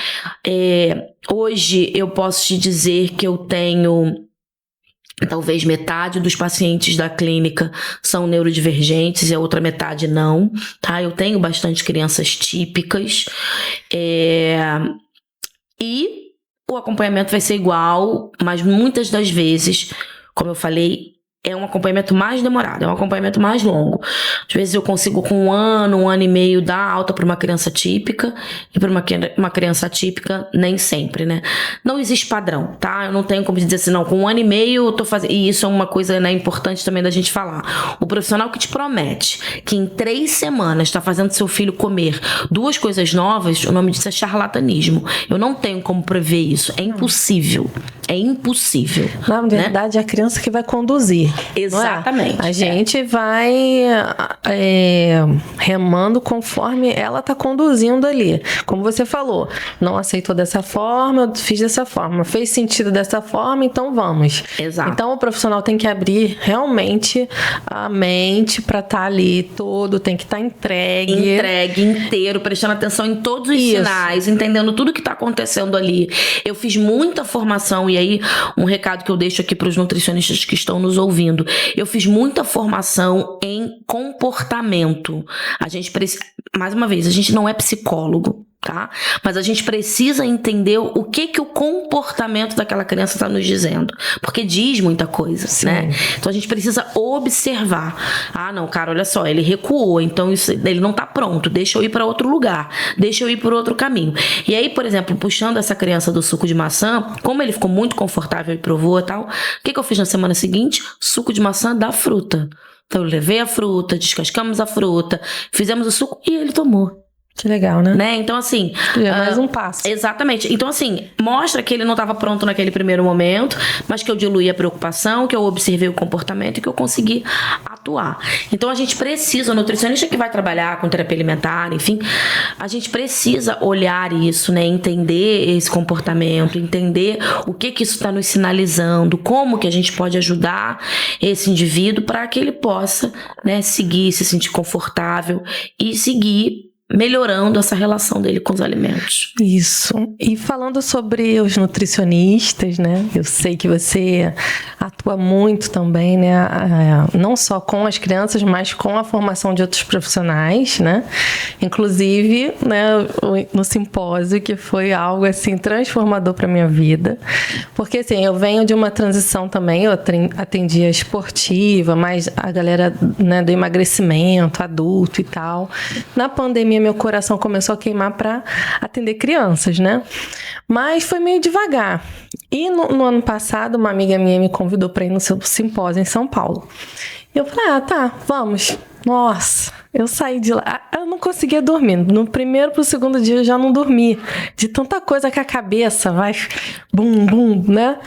Hoje eu posso te dizer que eu tenho talvez metade dos pacientes da clínica são neurodivergentes e a outra metade não, tá? Eu tenho bastante crianças típicas. E o acompanhamento vai ser igual, mas muitas das vezes, como eu falei, é um acompanhamento mais demorado, é um acompanhamento mais longo. Às vezes eu consigo com 1 ano e meio dar alta para uma criança típica, e para uma criança atípica nem sempre, né? Não existe padrão, tá? Eu não tenho como dizer assim, não, com 1 ano e meio eu tô fazendo... E isso é uma coisa, né, importante também da gente falar. O profissional que te promete que em 3 semanas tá fazendo seu filho comer 2 coisas novas, o nome disso é charlatanismo. Eu não tenho como prever isso. É impossível. É impossível.
Na verdade, é a criança que vai conduzir.
Exatamente.
A gente vai remando conforme ela está conduzindo ali. Como você falou, não aceitou dessa forma, eu fiz dessa forma. Fez sentido dessa forma, então vamos.
Exato.
Então o profissional tem que abrir realmente a mente para estar ali todo, tem que estar entregue.
Entregue, inteiro, prestando atenção em todos os sinais, entendendo tudo que está acontecendo ali. Eu fiz muita formação, e aí um recado que eu deixo aqui para os nutricionistas que estão nos ouvindo. Eu fiz muita formação em comportamento. A gente precisa, mais uma vez, a gente não é psicólogo, tá? Mas a gente precisa entender o que o comportamento daquela criança está nos dizendo. Porque diz muita coisa,
Sim.
né? Então a gente precisa observar. Ah, não, cara, olha só, ele recuou, então ele não tá pronto, deixa eu ir para outro lugar, deixa eu ir por outro caminho. E aí, por exemplo, puxando essa criança do suco de maçã, como ele ficou muito confortável e provou e tal, o que eu fiz na semana seguinte? Suco de maçã da fruta. Então eu levei a fruta, descascamos a fruta, fizemos o suco e ele tomou.
Que legal, né?
Então, assim...
É mais um passo.
Exatamente. Então, assim, mostra que ele não estava pronto naquele primeiro momento, mas que eu diluí a preocupação, que eu observei o comportamento e que eu consegui atuar. Então, a gente precisa, o nutricionista que vai trabalhar com terapia alimentar, enfim, a gente precisa olhar isso, né? Entender esse comportamento, entender o que isso está nos sinalizando, como que a gente pode ajudar esse indivíduo para que ele possa, né, seguir, se sentir confortável e seguir melhorando essa relação dele com os alimentos.
Isso. E falando sobre os nutricionistas, né? Eu sei que você atua muito também, né? Não só com as crianças, mas com a formação de outros profissionais, né? Inclusive, né, no simpósio, que foi algo assim transformador para minha vida. Porque assim, eu venho de uma transição também, eu atendia esportiva, mas a galera, né, do emagrecimento, adulto e tal. Na pandemia, meu coração começou a queimar para atender crianças, né? Mas foi meio devagar. E no ano passado, uma amiga minha me convidou para ir no seu simpósio em São Paulo. E eu falei, tá, vamos. Nossa, eu saí de lá, eu não conseguia dormir. No primeiro pro segundo dia eu já não dormi. De tanta coisa que a cabeça vai bum, bum, né?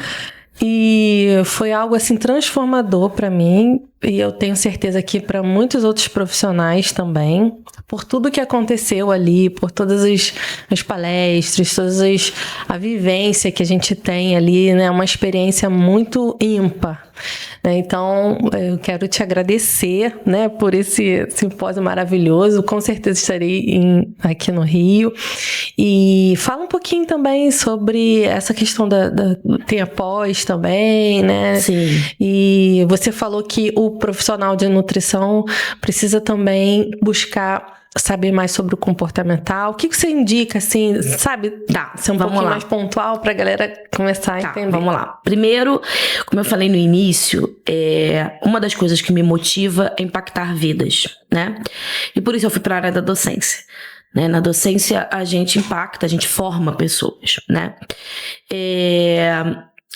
E foi algo assim transformador para mim, e eu tenho certeza que para muitos outros profissionais também, por tudo que aconteceu ali, por todas as palestras, a vivência que a gente tem ali, né, uma experiência muito ímpar. Então, eu quero te agradecer, né, por esse simpósio maravilhoso. Com certeza estarei aqui no Rio. E fala um pouquinho também sobre essa questão tem após também, né?
Sim.
E você falou que o profissional de nutrição precisa também buscar saber mais sobre o comportamental. O que você indica, assim, sabe? Ser um pouquinho mais pontual pra galera começar a entender.
Vamos lá. Primeiro, como eu falei no início, uma das coisas que me motiva é impactar vidas, né? E por isso eu fui pra área da docência. Né? Na docência, a gente impacta, a gente forma pessoas, né?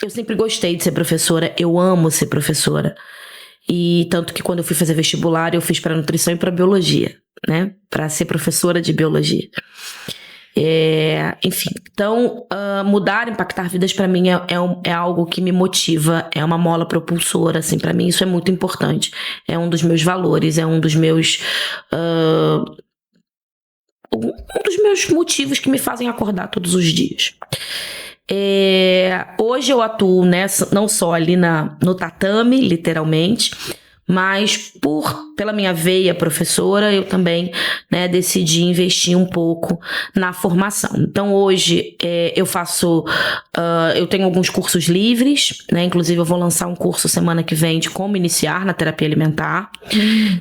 Eu sempre gostei de ser professora, eu amo ser professora. E tanto que quando eu fui fazer vestibular, eu fiz para nutrição e para biologia, né? Para ser professora de biologia. Enfim, então mudar, impactar vidas para mim é algo que me motiva, é uma mola propulsora, assim, para mim isso é muito importante. É um dos meus valores, é um dos meus motivos que me fazem acordar todos os dias. Hoje eu atuo, né, não só ali no tatame, literalmente, mas pela minha veia professora, eu também, né, decidi investir um pouco na formação. Então hoje eu tenho alguns cursos livres, né, inclusive eu vou lançar um curso semana que vem de como iniciar na terapia alimentar.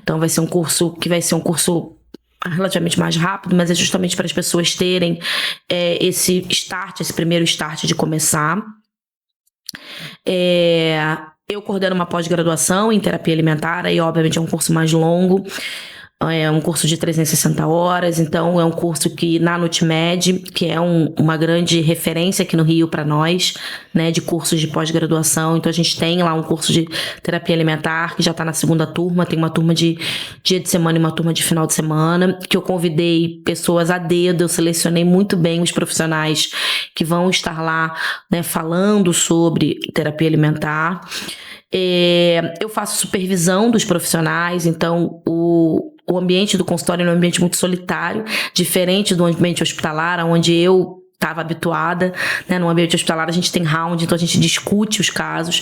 Então vai ser um curso relativamente mais rápido, mas é justamente para as pessoas terem esse primeiro start de começar. Eu coordeno uma pós-graduação em terapia alimentar, aí obviamente é um curso mais longo, é um curso de 360 horas, então é um curso que na Nutmed, que é uma grande referência aqui no Rio para nós, né, de cursos de pós-graduação. Então a gente tem lá um curso de terapia alimentar que já está na segunda turma, tem uma turma de dia de semana e uma turma de final de semana, que eu convidei pessoas a dedo, eu selecionei muito bem os profissionais que vão estar lá, né, falando sobre terapia alimentar. Eu faço supervisão dos profissionais, então o ambiente do consultório é um ambiente muito solitário, diferente do ambiente hospitalar, onde eu estava habituada, né? No ambiente hospitalar a gente tem round, então a gente discute os casos.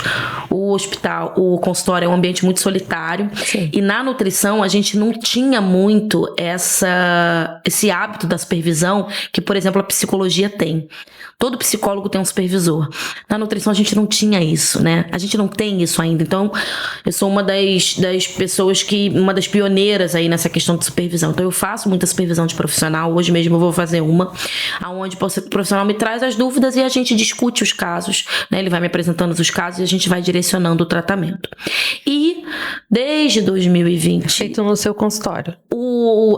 O consultório é um ambiente muito solitário. Sim. E na nutrição a gente não tinha muito esse hábito da supervisão que, por exemplo, a psicologia tem. Todo psicólogo tem um supervisor. Na nutrição a gente não tinha isso, né? A gente não tem isso ainda. Então, eu sou uma das pessoas uma das pioneiras aí nessa questão de supervisão. Então, eu faço muita supervisão de profissional. Hoje mesmo eu vou fazer uma, onde o profissional me traz as dúvidas e a gente discute os casos, né? Ele vai me apresentando os casos e a gente vai direcionando o tratamento. E, desde 2020...
Feito no seu consultório.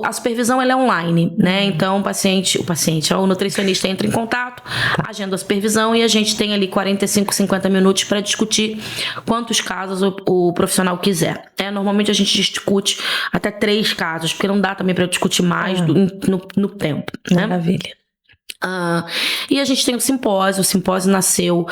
A supervisão, ela é online, né? Então, o nutricionista entra em contato, agenda a supervisão e a gente tem ali 45, 50 minutos para discutir quantos casos o profissional quiser. Normalmente a gente discute até 3 casos, porque não dá também para discutir mais no tempo, né?
Maravilha.
E a gente tem o simpósio nasceu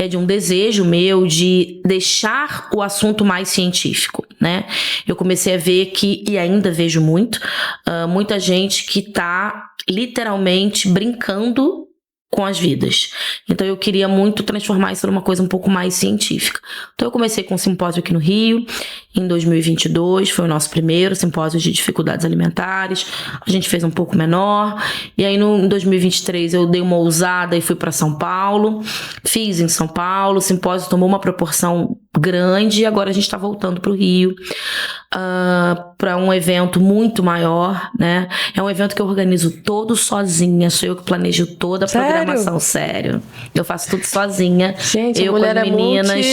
de um desejo meu de deixar o assunto mais científico, né? Eu comecei a ver e ainda vejo muita gente que tá literalmente brincando com as vidas. Então eu queria muito transformar isso numa coisa um pouco mais científica. Então eu comecei com um simpósio aqui no Rio, em 2022, foi o nosso primeiro simpósio de dificuldades alimentares. A gente fez um pouco menor, e aí em 2023 eu dei uma ousada e fui para São Paulo, fiz em São Paulo, o simpósio tomou uma proporção grande e agora a gente está voltando para o Rio, para um evento muito maior, né? É um evento que eu organizo todo sozinha, sou eu que planejo toda a programação. Sério. Eu faço tudo sozinha.
Gente,
eu
com as
meninas,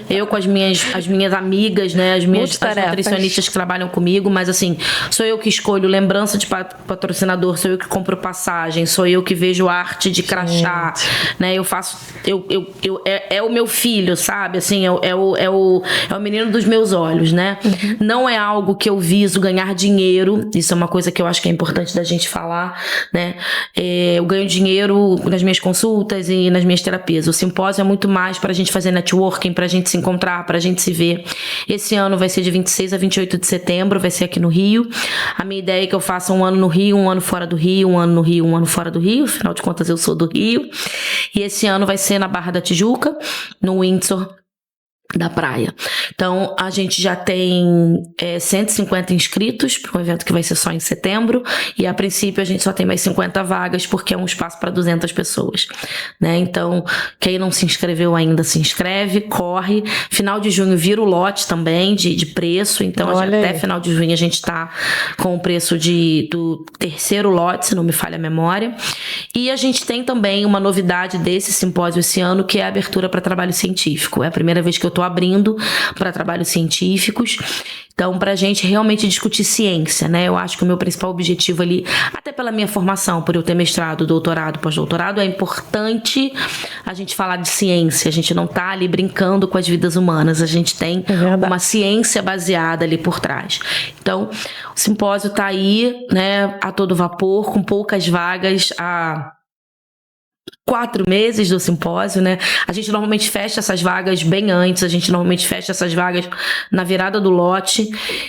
eu com as minhas amigas, né? As nutricionistas que trabalham comigo, mas assim, sou eu que escolho lembrança de patrocinador, sou eu que compro passagem, sou eu que vejo arte de crachá, né? Eu faço, é o meu filho, sabe? Assim, é o menino dos meus olhos, né? Uhum. Não é algo que eu viso ganhar dinheiro, isso é uma coisa que eu acho que é importante da gente falar, né? Eu ganho dinheiro nas minhas consultas e nas minhas terapias. O simpósio é muito mais pra gente fazer networking, pra gente se encontrar, pra gente se ver. Esse ano vai ser de 26 a 28 de setembro, vai ser aqui no Rio. A minha ideia é que eu faça um ano no Rio, um ano fora do Rio, um ano no Rio, um ano fora do Rio. Afinal de contas, eu sou do Rio. E esse ano vai ser na Barra da Tijuca, no Windsor da praia. Então, a gente já tem 150 inscritos para um evento que vai ser só em setembro, e a princípio a gente só tem mais 50 vagas, porque é um espaço para 200 pessoas, né? Então, quem não se inscreveu ainda, se inscreve, corre. Final de junho vira o lote também de preço, então até final de junho a gente tá com o preço do terceiro lote, se não me falha a memória. E a gente tem também uma novidade desse simpósio esse ano, que é a abertura para trabalho científico. É a primeira vez que eu tô abrindo para trabalhos científicos. Então, pra gente realmente discutir ciência, né? Eu acho que o meu principal objetivo ali, até pela minha formação, por eu ter mestrado, doutorado, pós-doutorado, é importante a gente falar de ciência. A gente não tá ali brincando com as vidas humanas. A gente tem uma ciência baseada ali por trás. Então, o simpósio tá aí, né? A todo vapor, com poucas vagas, 4 meses do simpósio, né? A gente normalmente fecha essas vagas bem antes, a gente normalmente fecha essas vagas na virada do lote.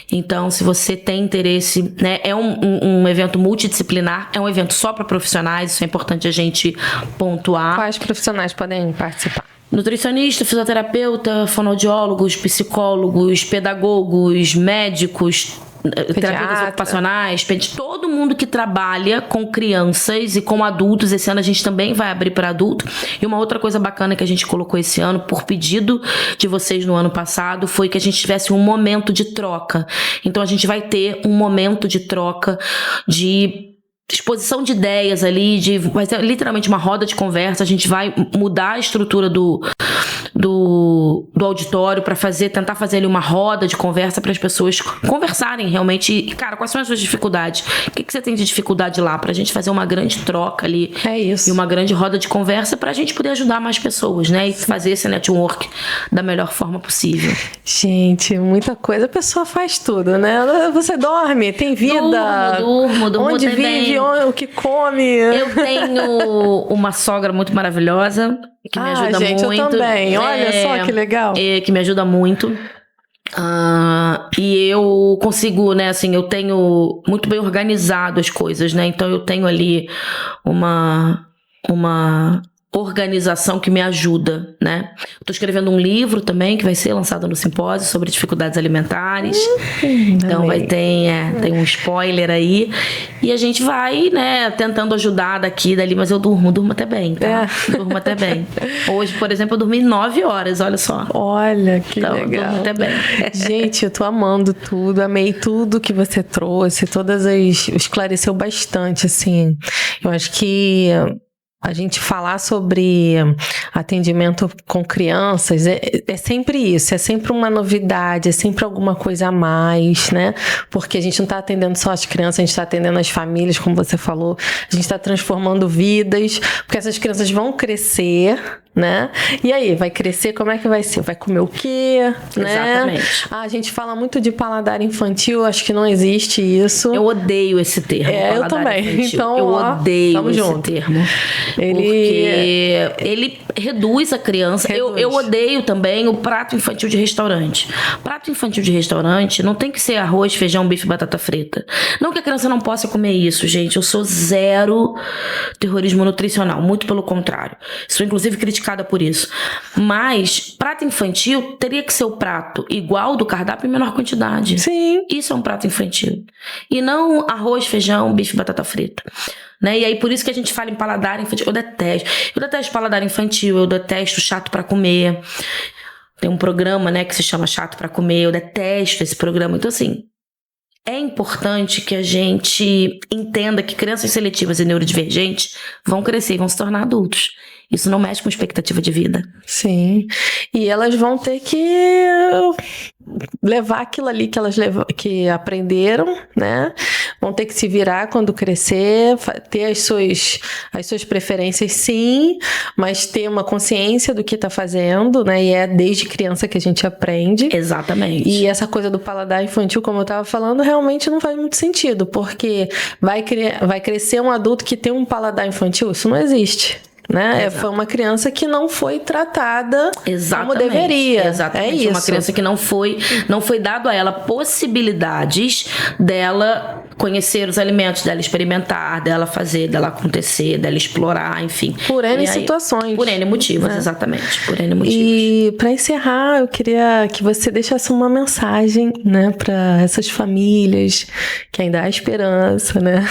Então, se você tem interesse, né? É um evento multidisciplinar, é um evento só para profissionais, isso é importante a gente pontuar.
Quais profissionais podem participar?
nutricionista, fisioterapeuta, fonoaudiólogos, psicólogos, pedagogos, médicos, terapeutas ocupacionais, todo mundo que trabalha com crianças e com adultos. Esse ano a gente também vai abrir para adulto. E uma outra coisa bacana que a gente colocou esse ano, por pedido de vocês no ano passado, foi que a gente tivesse um momento de troca. Então a gente vai ter um momento de troca, de exposição de ideias ali, vai ser literalmente uma roda de conversa. A gente vai mudar a estrutura do auditório para tentar fazer ali uma roda de conversa para as pessoas conversarem realmente. E, cara, quais são as suas dificuldades? O que você tem de dificuldade lá? Pra gente fazer uma grande troca ali.
É isso.
E uma grande roda de conversa pra gente poder ajudar mais pessoas, né? E fazer esse network da melhor forma possível.
Gente, muita coisa. A pessoa faz tudo, né? Você dorme, tem vida.
Durmo
onde
também.
Vive, o que come.
Eu tenho uma sogra muito maravilhosa que me ajuda
gente,
muito.
Eu também. Olha só que legal.
Que me ajuda muito. E eu consigo, né, assim, eu tenho muito bem organizado as coisas, né? Então eu tenho ali uma organização que me ajuda, né? Eu tô escrevendo um livro também que vai ser lançado no simpósio sobre dificuldades alimentares. Então vai tem um spoiler aí. E a gente vai, né, tentando ajudar daqui e dali, mas eu durmo até bem, tá? Durmo até bem. Hoje, por exemplo, eu dormi 9 horas, olha só.
Olha, que legal.
Eu durmo até bem.
Gente, eu tô amando tudo, amei tudo que você trouxe, esclareceu bastante, assim. Eu acho que a gente falar sobre atendimento com crianças é sempre isso, é sempre uma novidade, é sempre alguma coisa a mais, né? Porque a gente não está atendendo só as crianças, a gente está atendendo as famílias, como você falou, a gente está transformando vidas, porque essas crianças vão crescer, né? E aí, vai crescer, como é que vai ser? Vai comer o quê? Né?
Exatamente.
A gente fala muito de paladar infantil, acho que não existe isso.
Eu odeio esse termo,
eu também.
Infantil.
Então,
eu odeio esse
junto.
termo. Porque ele reduz a criança. Eu odeio também o prato infantil de restaurante. Prato infantil de restaurante não tem que ser arroz, feijão, bife e batata frita. Não que a criança não possa comer isso, gente. Eu sou zero terrorismo nutricional. Muito pelo contrário. Sou, inclusive, criticada por isso. Mas prato infantil teria que ser o prato igual do cardápio em menor quantidade.
Sim.
Isso é um prato infantil. E não arroz, feijão, bife e batata frita. Né? E aí por isso que a gente fala em paladar infantil. Eu detesto paladar infantil, eu detesto chato pra comer. Tem um programa, né, que se chama Chato pra Comer, eu detesto esse programa. Então assim, é importante que a gente entenda que crianças seletivas e neurodivergentes vão crescer e vão se tornar adultos. Isso não mexe com expectativa de vida.
Sim. E elas vão ter que levar aquilo ali que aprenderam, né? Vão ter que se virar quando crescer, ter as suas preferências, sim, mas ter uma consciência do que está fazendo, né? E é desde criança que a gente aprende.
Exatamente.
E essa coisa do paladar infantil, como eu estava falando, realmente não faz muito sentido, porque vai crescer um adulto que tem um paladar infantil? Isso não existe. Né? Foi uma criança que não foi tratada como deveria.
Exatamente.
É isso.
Uma criança que não foi dado a ela possibilidades dela conhecer os alimentos, dela experimentar, dela fazer, dela acontecer, dela explorar, enfim.
Por N situações.
Por N motivos, exatamente. Por N motivos.
E para encerrar, eu queria que você deixasse uma mensagem, né, para essas famílias que ainda há esperança, né?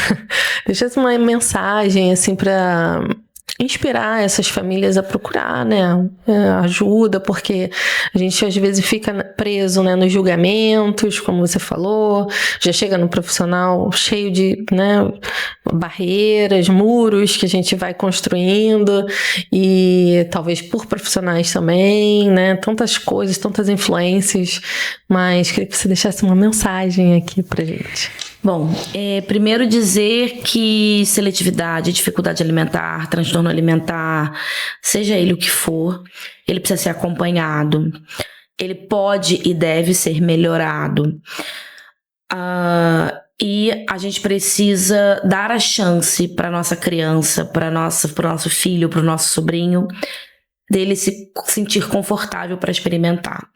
Deixasse uma mensagem assim para inspirar essas famílias a procurar, né, ajuda, porque a gente às vezes fica preso, né, nos julgamentos, como você falou, já chega no profissional cheio de, né, barreiras, muros que a gente vai construindo, e talvez por profissionais também, né, tantas coisas, tantas influências, mas queria que você deixasse uma mensagem aqui pra gente.
Bom, primeiro dizer que seletividade, dificuldade alimentar, transtorno alimentar, seja ele o que for, ele precisa ser acompanhado. Ele pode e deve ser melhorado. E a gente precisa dar a chance para nossa criança, para o nosso filho, para o nosso sobrinho, dele se sentir confortável para experimentar.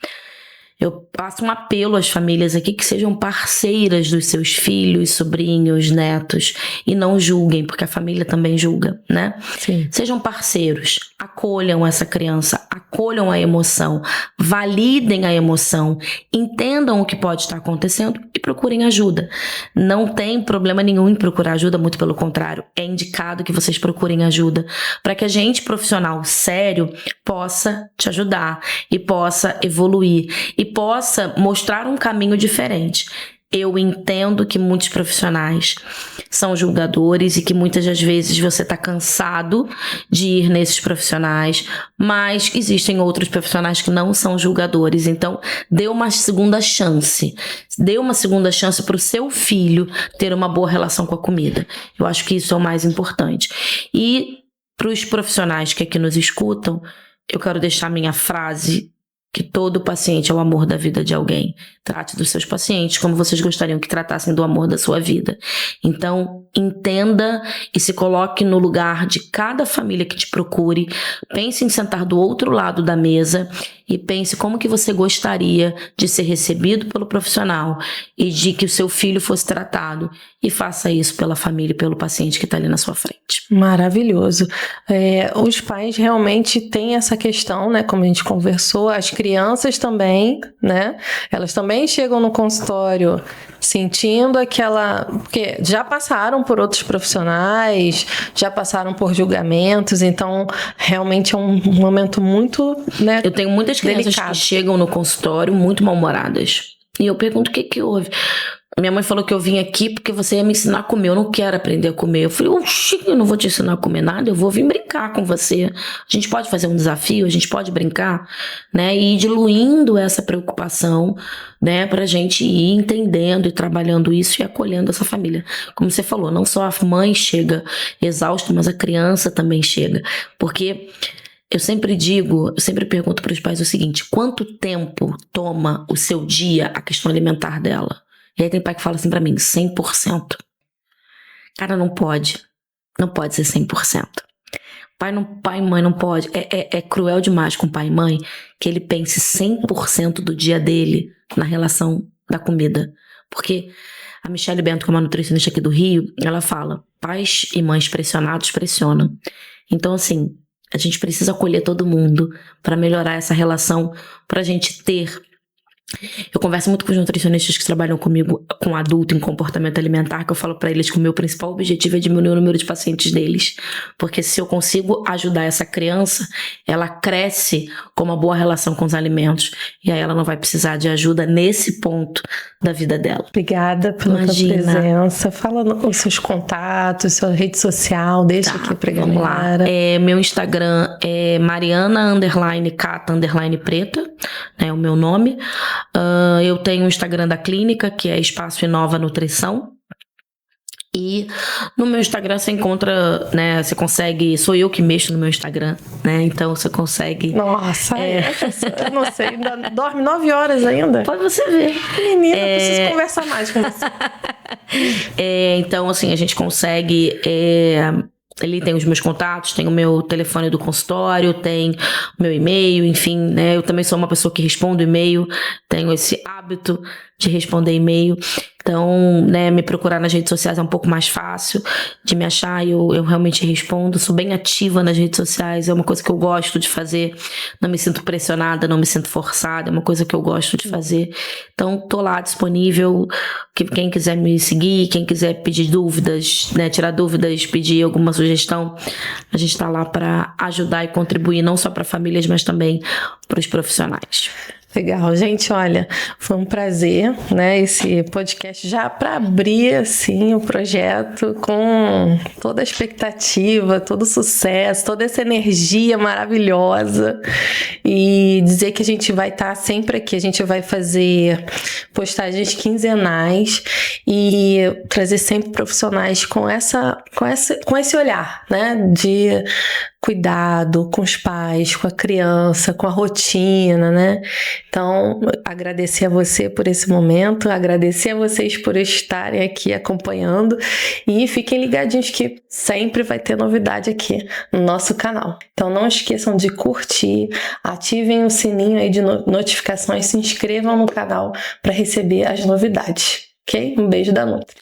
Eu faço um apelo às famílias aqui que sejam parceiras dos seus filhos, sobrinhos, netos, e não julguem, porque a família também julga, né?
Sim.
Sejam parceiros, acolham essa criança, acolham a emoção, validem a emoção, entendam o que pode estar acontecendo e procurem ajuda. Não tem problema nenhum em procurar ajuda, muito pelo contrário, é indicado que vocês procurem ajuda para que a gente, profissional sério, possa te ajudar e possa evoluir e possa mostrar um caminho diferente. Eu entendo que muitos profissionais são julgadores e que muitas das vezes você está cansado de ir nesses profissionais, mas existem outros profissionais que não são julgadores. Então, dê uma segunda chance. Dê uma segunda chance para o seu filho ter uma boa relação com a comida. Eu acho que isso é o mais importante. E para os profissionais que aqui nos escutam, eu quero deixar minha frase, que todo paciente é o amor da vida de alguém. Trate dos seus pacientes como vocês gostariam que tratassem do amor da sua vida. Então, entenda e se coloque no lugar de cada família que te procure. Pense em sentar do outro lado da mesa e pense como que você gostaria de ser recebido pelo profissional e de que o seu filho fosse tratado. E faça isso pela família e pelo paciente que está ali na sua frente.
Maravilhoso. Os pais realmente têm essa questão, né? Como a gente conversou, as crianças também, né? Elas também chegam no consultório sentindo aquela... Porque já passaram por outros profissionais, já passaram por julgamentos, então realmente é um momento muito, né,
eu tenho muitas crianças delicado. Que chegam no consultório muito mal-humoradas. E eu pergunto o que houve. Minha mãe falou que eu vim aqui porque você ia me ensinar a comer. Eu não quero aprender a comer. Eu falei, oxi, eu não vou te ensinar a comer nada. Eu vou vir brincar com você. A gente pode fazer um desafio, a gente pode brincar, né? E ir diluindo essa preocupação, né? Pra gente ir entendendo e trabalhando isso e acolhendo essa família. Como você falou, não só a mãe chega exausta, mas a criança também chega. Porque... eu sempre pergunto para os pais o seguinte: quanto tempo toma o seu dia a questão alimentar dela? E aí tem pai que fala assim para mim, 100%. Cara, não pode ser 100%. Pai e mãe não pode. É cruel demais com pai e mãe que ele pense 100% do dia dele na relação da comida. Porque a Michele Bento, que é uma nutricionista aqui do Rio, ela fala, pais e mães pressionados pressionam. Então, assim, a gente precisa acolher todo mundo para melhorar essa relação, para a gente ter... Eu converso muito com os nutricionistas que trabalham comigo com adulto em comportamento alimentar, que eu falo para eles que o meu principal objetivo é diminuir o número de pacientes deles, porque se eu consigo ajudar essa criança, ela cresce com uma boa relação com os alimentos e aí ela não vai precisar de ajuda nesse ponto da vida dela.
Obrigada pela tua presença. Fala os seus contatos, sua rede social, deixa aqui pra galera.
Meu Instagram é Mariana_Cata_Preta, é o meu nome. Eu tenho o Instagram da clínica, que é Espaço Inova Nutrição. E no meu Instagram você encontra, né, você consegue, sou eu que mexo no meu Instagram, né, então você consegue...
Nossa, eu não sei, ainda dorme 9 horas ainda?
Pode você ver.
Menina, eu preciso conversar mais com você.
Então, assim, a gente consegue... ali tem os meus contatos, tem o meu telefone do consultório, tem o meu e-mail, enfim, né? Eu também sou uma pessoa que respondo e-mail, tenho esse hábito de responder e-mail. Então, né, me procurar nas redes sociais é um pouco mais fácil de me achar. Eu realmente respondo, sou bem ativa nas redes sociais, é uma coisa que eu gosto de fazer. Não me sinto pressionada, não me sinto forçada, é uma coisa que eu gosto de fazer. Então, tô lá disponível. Quem quiser me seguir, quem quiser pedir dúvidas, né, tirar dúvidas, pedir alguma sugestão, a gente tá lá para ajudar e contribuir, não só para famílias, mas também para os profissionais.
Legal, gente, olha, foi um prazer, né, esse podcast já para abrir, assim, o projeto com toda a expectativa, todo o sucesso, toda essa energia maravilhosa e dizer que a gente vai estar sempre aqui, a gente vai fazer postagens quinzenais e trazer sempre profissionais com esse olhar, né, de cuidado com os pais, com a criança, com a rotina, né? Então, agradecer a você por esse momento, agradecer a vocês por estarem aqui acompanhando e fiquem ligadinhos que sempre vai ter novidade aqui no nosso canal. Então, não esqueçam de curtir, ativem o sininho aí de notificações, se inscrevam no canal para receber as novidades, ok? Um beijo da Nutri.